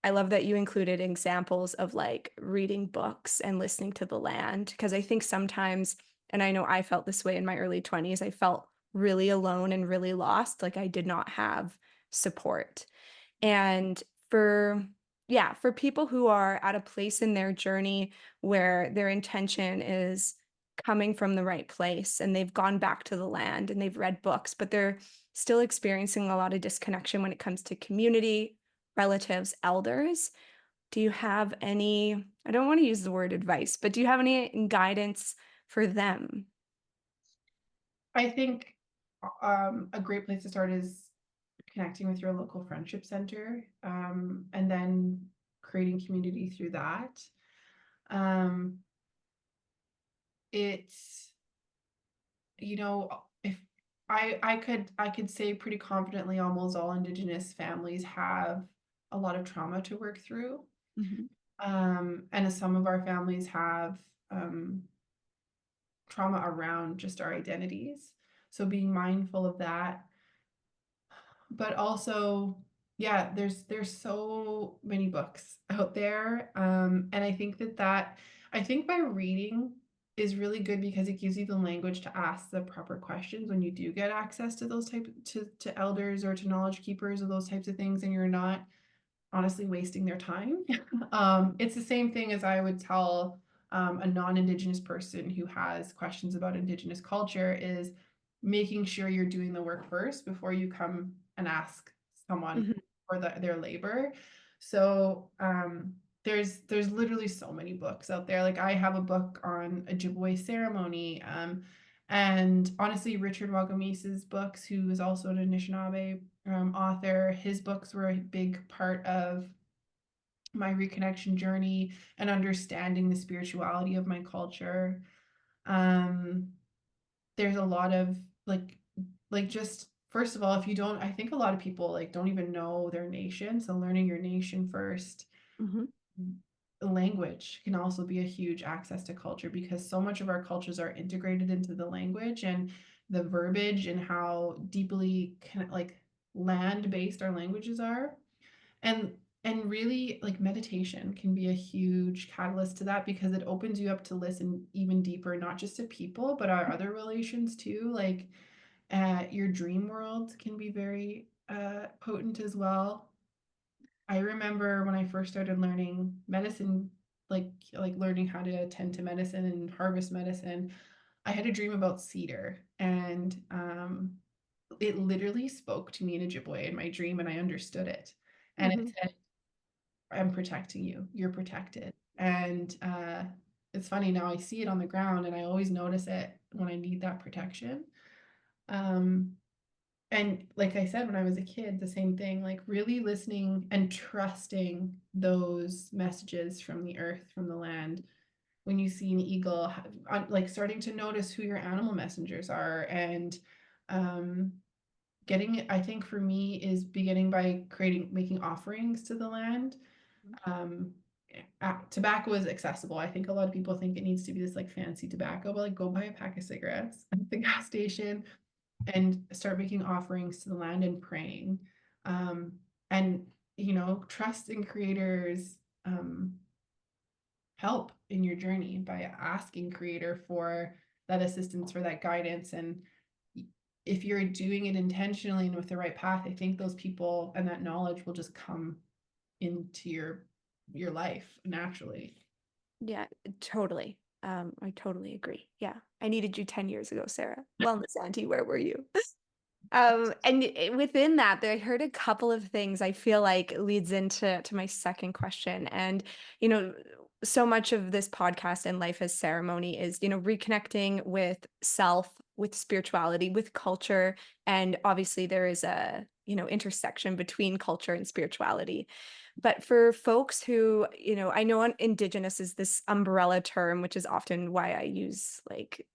I love that you included examples of like reading books and listening to the land, because I think sometimes And I know I felt this way in my early 20s. I felt really alone and really lost, like I did not have support. And for yeah, for people who are at a place in their journey where their intention is coming from the right place and they've gone back to the land and they've read books, but they're still experiencing a lot of disconnection when it comes to community, relatives, elders. Do you have any, I don't want to use the word advice, but do you have any guidance for them? I think a great place to start is connecting with your local friendship center, and then creating community through that. Um, it's, if I could say pretty confidently almost all Indigenous families have a lot of trauma to work through. Mhm. And as some of our families have um, trauma around just our identities. So being mindful of that, but also, yeah, there's so many books out there, and I think by reading is really good because it gives you the language to ask the proper questions when you do get access to those to elders or to knowledge keepers or those types of things, and you're not honestly wasting their time. It's the same thing as I would tell a non-Indigenous person who has questions about Indigenous culture is making sure you're doing the work first before you come and ask someone Mhm. for their labor. So there's literally so many books out there. Like I have a book on Ojibwe ceremony. And honestly, Richard Wagamise's books, who is also an Anishinaabe author, his books were a big part of my reconnection journey and understanding the spirituality of my culture. Um, there's a lot of just first of all, if you don't, I think a lot of people like don't even know their nation. So learning your nation first. Mhm. Language can also be a huge access to culture because so much of our cultures are integrated into the language and the verbiage and how deeply land based our languages are. And really like meditation can be a huge catalyst to that because it opens you up to listen even deeper, not just to people but our other relations too. Like your dream world can be very potent as well. I remember when I first started learning medicine, like learning how to attend to medicine and harvest medicine, I had a dream about cedar, and it literally spoke to me in Ojibwe in my dream, and I understood it. And it Mhm. said, "I'm protecting you. You're protected." And it's funny now I see it on the ground, and I always notice it when I need that protection. Um, and like I said, when I was a kid, the same thing, like really listening and trusting those messages from the earth, from the land. When you see an eagle, like starting to notice who your animal messengers are and um, I think for me is beginning by making offerings to the land. Um, Tobacco is accessible. I think a lot of people think it needs to be this like fancy tobacco, but like go buy a pack of cigarettes at the gas station and start making offerings to the land and praying. Um, and, trust in creators help in your journey by asking creator for that assistance, for that guidance. And if you're doing it intentionally and with the right path, I think those people and that knowledge will just come into your life naturally. Yeah, totally. I totally agree. Yeah. I needed you 10 years ago, Sarah. Wellness Auntie, where were you? Within that, I heard a couple of things I feel like leads into my second question. And, you know, so much of this podcast and life as ceremony is, reconnecting with self, with spirituality, with culture. And obviously there is a, intersection between culture and spirituality. But for folks who, I know Indigenous is this umbrella term, which is often why I use like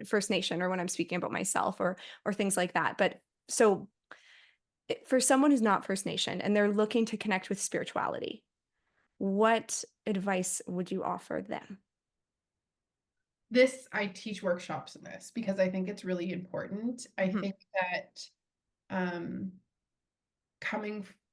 First Nation or when I'm speaking about myself or things like that. But so for someone who's not First Nation and they're looking to connect with spirituality, what advice would you offer them? I teach workshops in this because I think it's really important. I Mhm. think that um,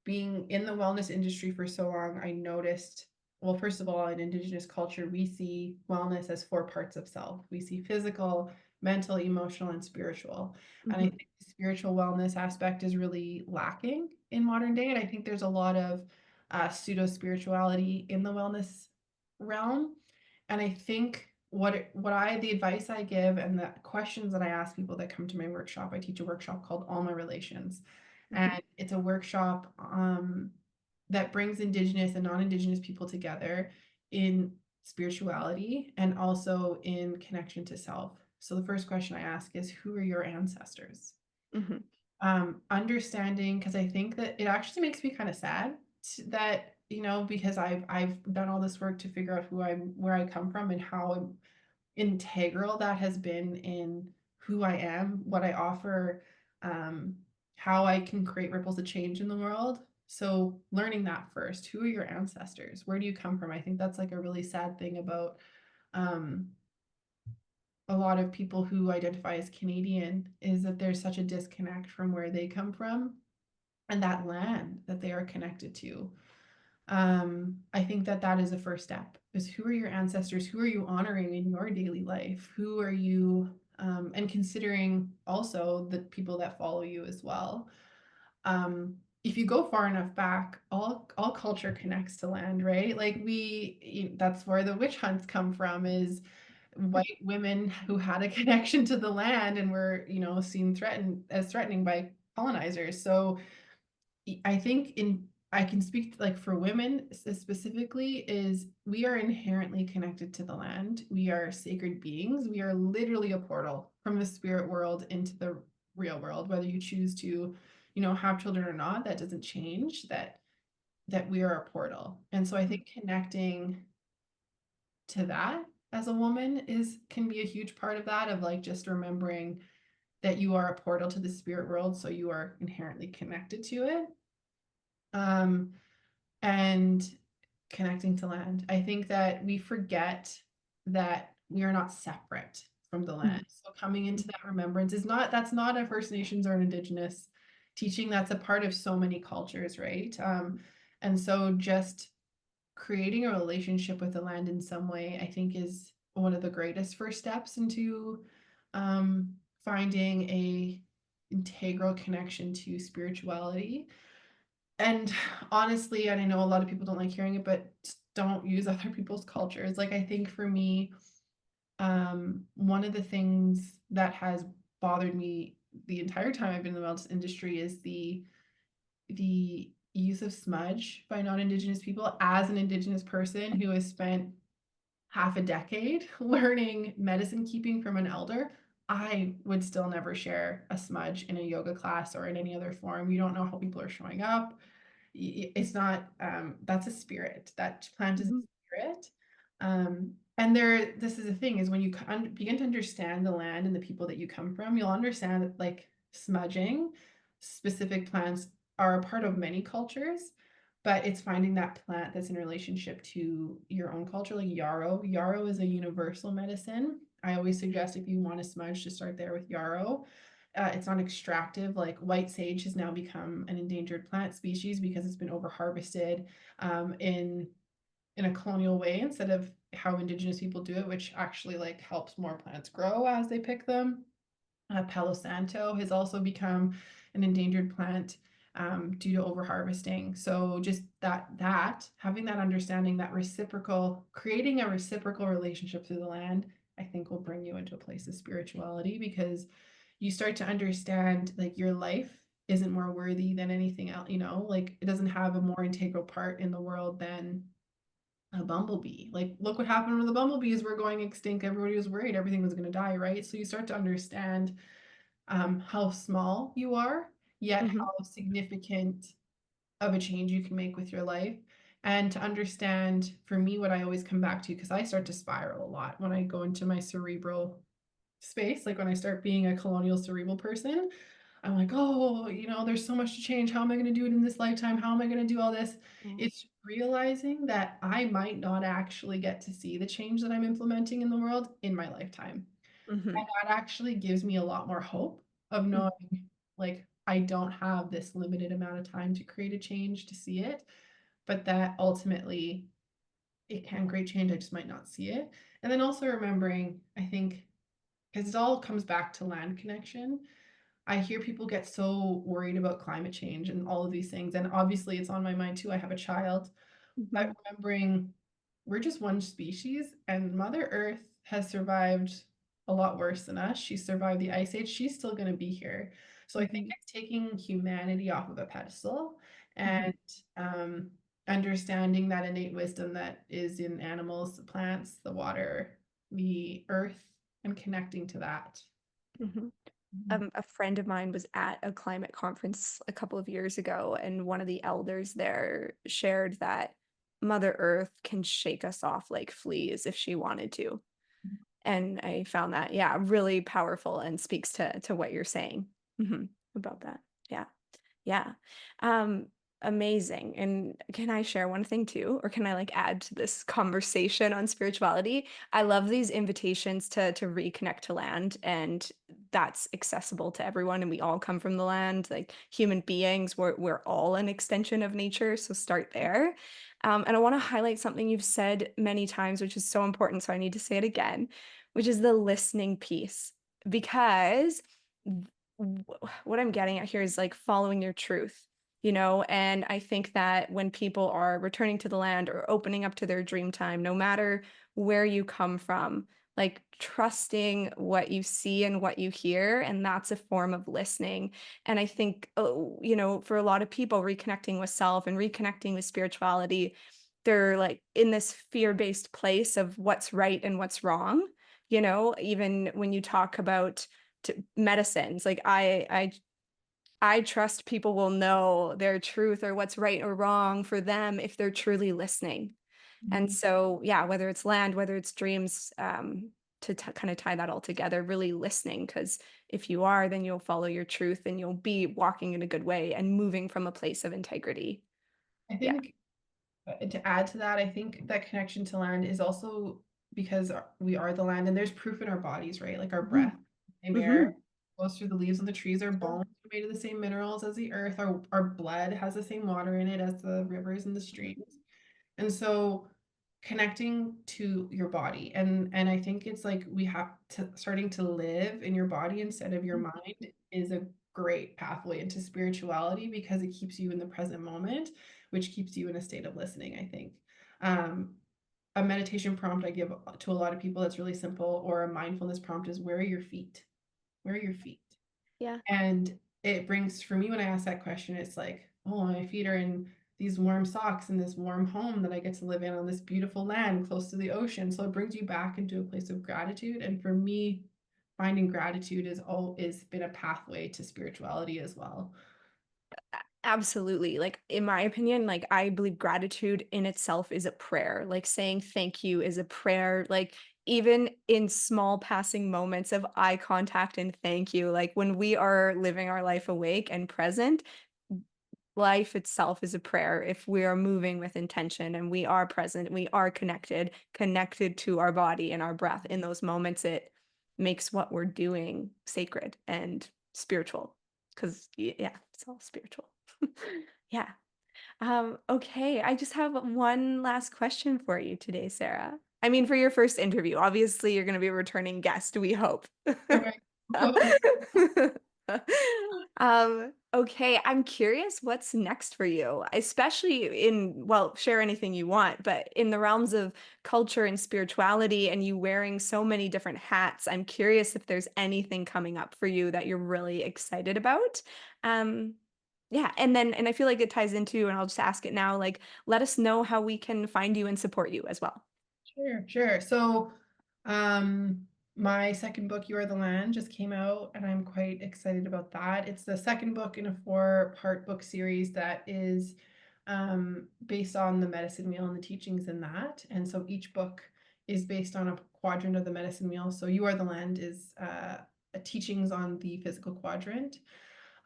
being in the wellness industry for so long, I noticed well, first of all, in Indigenous culture, we see wellness as four parts of self. We see physical, mental, emotional, and spiritual. And I Mhm, think the spiritual wellness aspect is really lacking in modern day. And I think there's a lot of pseudo spirituality in the wellness realm. And I think the advice I give and the questions that I ask people that come to my workshop, I teach a workshop called All My Relations. mhm, And it's a workshop that brings Indigenous and non-Indigenous people together in spirituality and also in connection to self. So the first question I ask is, who are your ancestors? mhm, Understanding, because I think that it actually makes me kind of sad that, because I've done all this work to figure out where I come from and how integral that has been in who I am, what I offer, um, how I can create ripples of change in the world. So learning that first, who are your ancestors? Where do you come from? I think that's like a really sad thing about um, a lot of people who identify as Canadian is that there's such a disconnect from where they come from and that land that they are connected to. I think that that is a first step is who are your ancestors? Who are you honoring in your daily life? Who are you, and considering also the people that follow you as well. If you go far enough back, all culture connects to land, right? Like that's where the witch hunts come from is white women who had a connection to the land and were, seen threatening by colonizers. So I think I can speak like for women specifically is we are inherently connected to the land. We are sacred beings. We are literally a portal from the spirit world into the real world, whether you choose to, have children or not, that doesn't change that we are a portal. And so I mhm, think connecting to that as a woman is can be a huge part of that of like just remembering that you are a portal to the spirit world, so you are inherently connected to it. Um, and connecting to land. I think that we forget that we are not separate from the land. mhm, So coming into that remembrance that's not a First Nations or an Indigenous teaching. That's a part of so many cultures, right? And so just creating a relationship with the land in some way, I think is one of the greatest first steps into finding a integral connection to spirituality. And honestly, and I know a lot of people don't like hearing it, but don't use other people's cultures. Like I think for me, one of the things that has bothered me the entire time I've been in the wellness industry is the use of smudge by non-Indigenous people. As an Indigenous person who has spent half a decade learning medicine keeping from an elder, I would still never share a smudge in a yoga class or in any other form. You don't know how people are showing up. It's not that's a spirit. That plant is a mhm, spirit. And this is the thing is when you begin to understand the land and the people that you come from, you'll understand that like smudging specific plants are a part of many cultures, but it's finding that plant that's in relationship to your own culture, like yarrow. Yarrow is a universal medicine. I always suggest if you want to smudge to start there with yarrow. It's not extractive. Like white sage has now become an endangered plant species because it's been over harvested in a colonial way instead of how indigenous people do it, which actually like helps more plants grow as they pick them. Palo Santo has also become an endangered plant due to overharvesting. So just that having that understanding, that reciprocal, creating a reciprocal relationship through the land, I think will bring you into a place of spirituality because you start to understand like your life isn't more worthy than anything else, like it doesn't have a more integral part in the world than a bumblebee. Like, look what happened when the bumblebees were going extinct. Everybody was worried everything was going to die, right? So you start to understand how small you are, yet mhm, how significant of a change you can make with your life. And to understand, for me, what I always come back to, because I start to spiral a lot when I go into my cerebral space, like when I start being a colonial cerebral person, I'm like, oh, there's so much to change. How am I going to do it in this lifetime? How am I going to do all this? mm, It's realizing that I might not actually get to see the change that I'm implementing in the world in my lifetime. And mhm, that actually gives me a lot more hope of mm, knowing, like, I don't have this limited amount of time to create a change to see it, but that ultimately it can create change. I just might not see it. And then also remembering, I think, because it all comes back to land connection. I hear people get so worried about climate change and all of these things. And obviously, it's on my mind too. I have a child, but Mhm, remembering we're just one species, and Mother Earth has survived a lot worse than us. She survived the ice age. She's still going to be here. So I think mhm, it's taking humanity off of a pedestal mhm, and um, understanding that innate wisdom that is in animals, the plants, the water, the earth, and connecting to that. mhm. Mhm. A friend of mine was at a climate conference a couple of years ago, and one of the elders there shared that Mother Earth can shake us off like fleas if she wanted to. And I found that, yeah, really powerful and speaks to what you're saying about that. Yeah. Yeah. Um, Amazing. And can I share one thing too? Or can I like add to this conversation on spirituality? I love these invitations to reconnect to land, and that's accessible to everyone, and we all come from the land. Like human beings, we're all an extension of nature. So start there. And I want to highlight something you've said many times, which is so important. So I need to say it again, which is the listening piece. Because what I'm getting at here is like following your truth, and I think that when people are returning to the land or opening up to their dream time, no matter where you come from, like trusting what you see and what you hear, and that's a form of listening. And I think, for a lot of people, reconnecting with self and reconnecting with spirituality, they're like in this fear-based place of what's right and what's wrong. Even when you talk about medicines, like I trust people will know their truth or what's right or wrong for them if they're truly listening. And Mhm. so, yeah, whether it's land, whether it's dreams, to kind of tie that all together, really listening, because if you are, then you'll follow your truth and you'll be walking in a good way and moving from a place of integrity. I Yeah. think to add to that, I think that connection to land is also because we are the land and there's proof in our bodies, right? Like our breath, Mhm. same air Mhm. goes through the leaves on the trees. Our bones are made of the same minerals as the earth. Our blood has the same water in it as the rivers and the streams. And so connecting to your body and I think it's like we have to starting to live in your body instead of your mind is a great pathway into spirituality because it keeps you in the present moment, which keeps you in a state of listening, I think. Um, a meditation prompt I give to a lot of people that's really simple, or a mindfulness prompt, is where are your feet? Where are your feet? Yeah. And it brings, for me, when I ask that question, it's like, oh, my feet are in these warm socks in this warm home that I get to live in on this beautiful land close to the ocean. So it brings you back into a place of gratitude. And for me, finding gratitude is been a pathway to spirituality as well. Absolutely. Like, in my opinion, like, I believe gratitude in itself is a prayer. Like, saying thank you is a prayer. Like, even in small passing moments of eye contact and thank you, like, when we are living our life awake and present, life itself is a prayer. If we are moving with intention and we are present, we are connected to our body and our breath in those moments, it makes what we're doing sacred and spiritual. Because, yeah, it's all spiritual. Yeah. Okay. I just have one last question for you today, Sarah. I mean, for your first interview, obviously you're going to be a returning guest, we hope. Okay. Okay, I'm curious what's next for you, especially well, share anything you want, but in the realms of culture and spirituality and you wearing so many different hats, I'm curious if there's anything coming up for you that you're really excited about. Um, yeah, and I feel like it ties into, and I'll just ask it now, like, let us know how we can find you and support you as well. Sure, sure. So, um, my second book, You Are the Land, just came out, and I'm quite excited about that. It's the second book in a four-part book series that is based on the medicine wheel and the teachings in that. And so each book is based on a quadrant of the medicine wheel. So You Are the Land is teachings on the physical quadrant.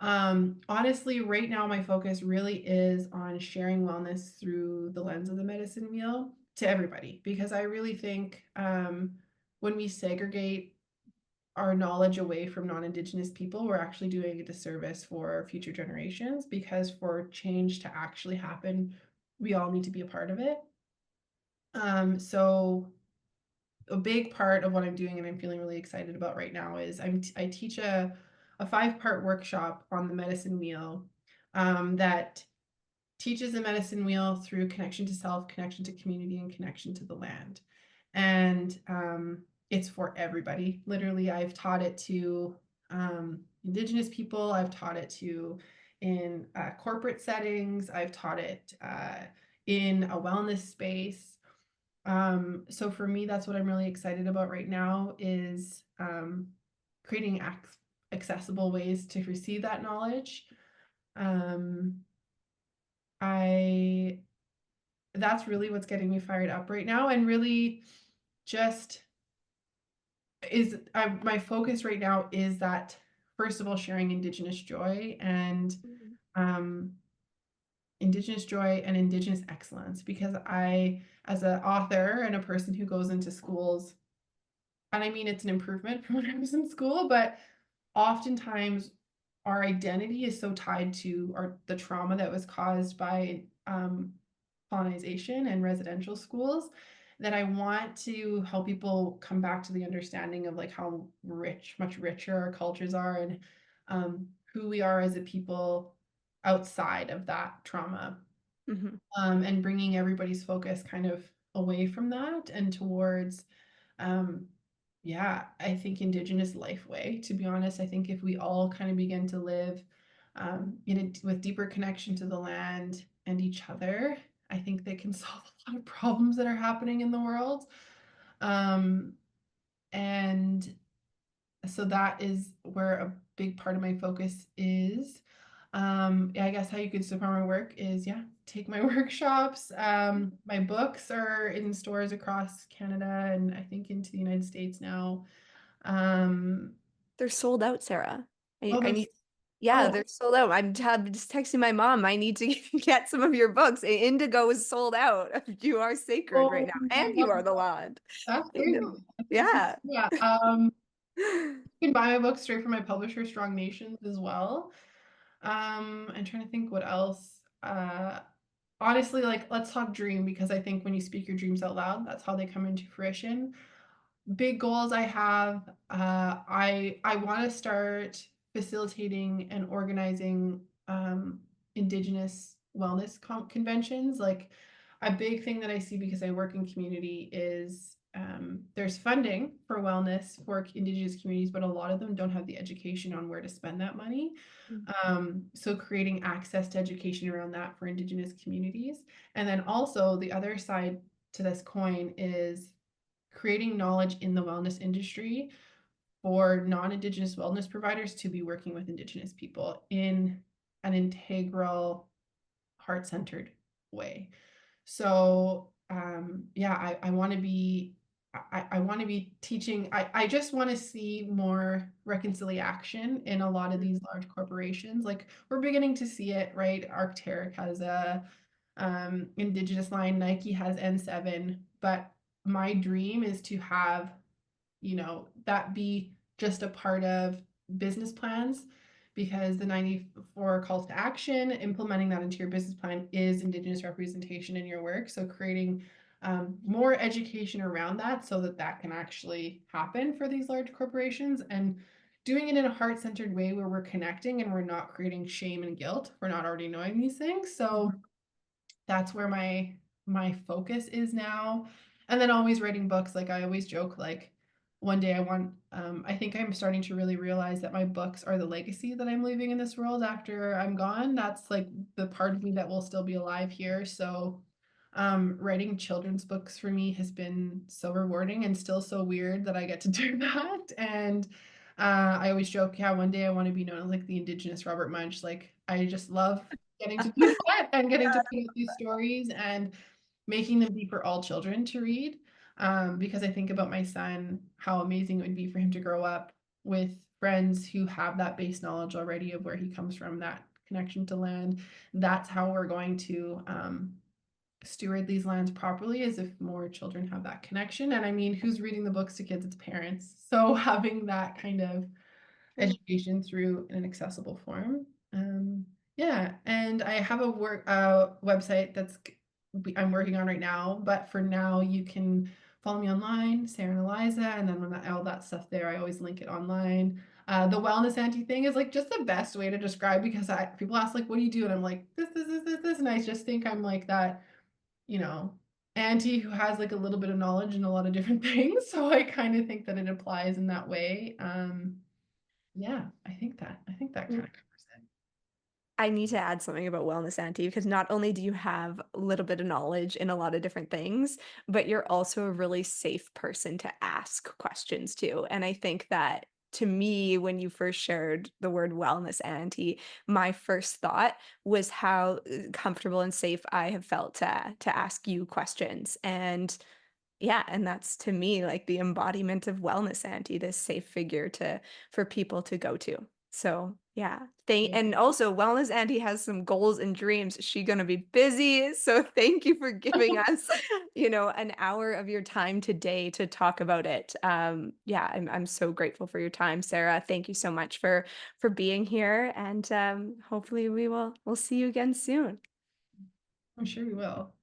Honestly, right now my focus really is on sharing wellness through the lens of the medicine wheel to everybody because I really think when we segregate our knowledge away from non-Indigenous people, we're actually doing a disservice for future generations because for change to actually happen, we all need to be a part of it. So a big part of what I'm doing and I'm feeling really excited about right now is I teach a 5-part workshop on the medicine wheel, that teaches the medicine wheel through connection to self, connection to community, and connection to the land. And it's for everybody. Literally, I've taught it to Indigenous people. I've taught it to in corporate settings. I've taught it in a wellness space. So for me, that's what I'm really excited about right now is creating accessible ways to receive that knowledge. Um, I That's really what's getting me fired up right now, and really just my focus right now is that first of all sharing Mhm. um, Indigenous joy and Indigenous excellence, because I, as an author and a person who goes into schools, and I mean it's an improvement from when I was in school, but oftentimes our identity is so tied to the trauma that was caused by colonization and residential schools, that I want to help people come back to the understanding of like how much richer our cultures are, and who we are as a people outside of that trauma, Mhm. and bringing everybody's focus kind of away from that and towards um, yeah, I think Indigenous life way, to be honest. I think if we all kind of begin to live with deeper connection to the land and each other, I think they can solve a lot of problems that are happening in the world. Um, and so that is where a big part of my focus is. Yeah, I guess how you could support my work is, yeah, take my workshops. My books are in stores across Canada and I think into the United States now. Um, They're sold out, Sarah. oh, I there's need, yeah, oh they're sold out. I'm just texting my mom. I need to get some of your books. Indigo is sold out. You are sacred right oh now, my and you God, are the land. that's I great. know. That's amazing. Yeah. Yeah. You can buy my book straight from my publisher, Strong Nations, as well. I'm trying to think what else. Honestly, like let's talk dream, because I think when you speak your dreams out loud, that's how they come into fruition. Big goals I have. I want to start facilitating and organizing Indigenous wellness conventions. Like a big thing that I see because I work in community is there's funding for wellness for Indigenous communities, but a lot of them don't have the education on where to spend that money. So creating access to education around that for Indigenous communities. And then also the other side to this coin is creating knowledge in the wellness industry for non-Indigenous wellness providers to be working with Indigenous people in an integral, heart-centered way. So yeah, I want to be I want to be teaching. I just want to see more reconciliation in a lot of these large corporations. Like we're beginning to see it, right? Arc'teryx has a Indigenous line, Nike has N7, but my dream is to have, that be just a part of business plans, because the 94 calls to action, implementing that into your business plan is Indigenous representation in your work. So creating more education around that so that that can actually happen for these large corporations, and doing it in a heart-centered way where we're connecting and we're not creating shame and guilt for not already knowing these things. So Mhm. that's where my focus is now. And then always writing books. Like I always joke, like one day I think I'm starting to really realize that my books are the legacy that I'm leaving in this world after I'm gone. That's like the part of me that will still be alive here. So writing children's books for me has been so rewarding and still so weird that I get to do that. And I always joke, yeah, one day I want to be known as like the Indigenous Robert Munch. Like I just love getting to do that and getting to put out these stories and making them be for all children to read. Because I think about my son, how amazing it would be for him to grow up with friends who have that base knowledge already of where he comes from, that connection to land. That's how we're going to steward these lands properly, is if more children have that connection. And I mean, who's reading the books to kids? It's parents. So having that kind of education through an accessible form. Yeah, and I have a website that's I'm working on right now. But for now, you can follow me online, Sarah and Eliza, and then when all that stuff there, I always link it online. The wellness auntie thing is like just the best way to describe because people ask like, "What do you do?" And I'm like, this," and I just think I'm like that, you know, auntie who has like a little bit of knowledge in a lot of different things. So I kind of think that it applies in that way. Yeah, I think that kind of covers it. I need to add something about Wellness Auntie because not only do you have a little bit of knowledge in a lot of different things, but you're also a really safe person to ask questions to. And I think that to me, when you first shared the word Wellness Auntie, my first thought was how comfortable and safe I have felt to ask you questions. And yeah, and that's to me like the embodiment of Wellness Auntie, this safe figure to for people to go to. So yeah, thank Thank and you. also Wellness Auntie has some goals and dreams. She gonna be busy, so thank you for giving us, an hour of your time today to talk about it. Yeah, I'm so grateful for your time, Sarah. Thank you so much for being here, and hopefully we'll see you again soon. I'm sure you will.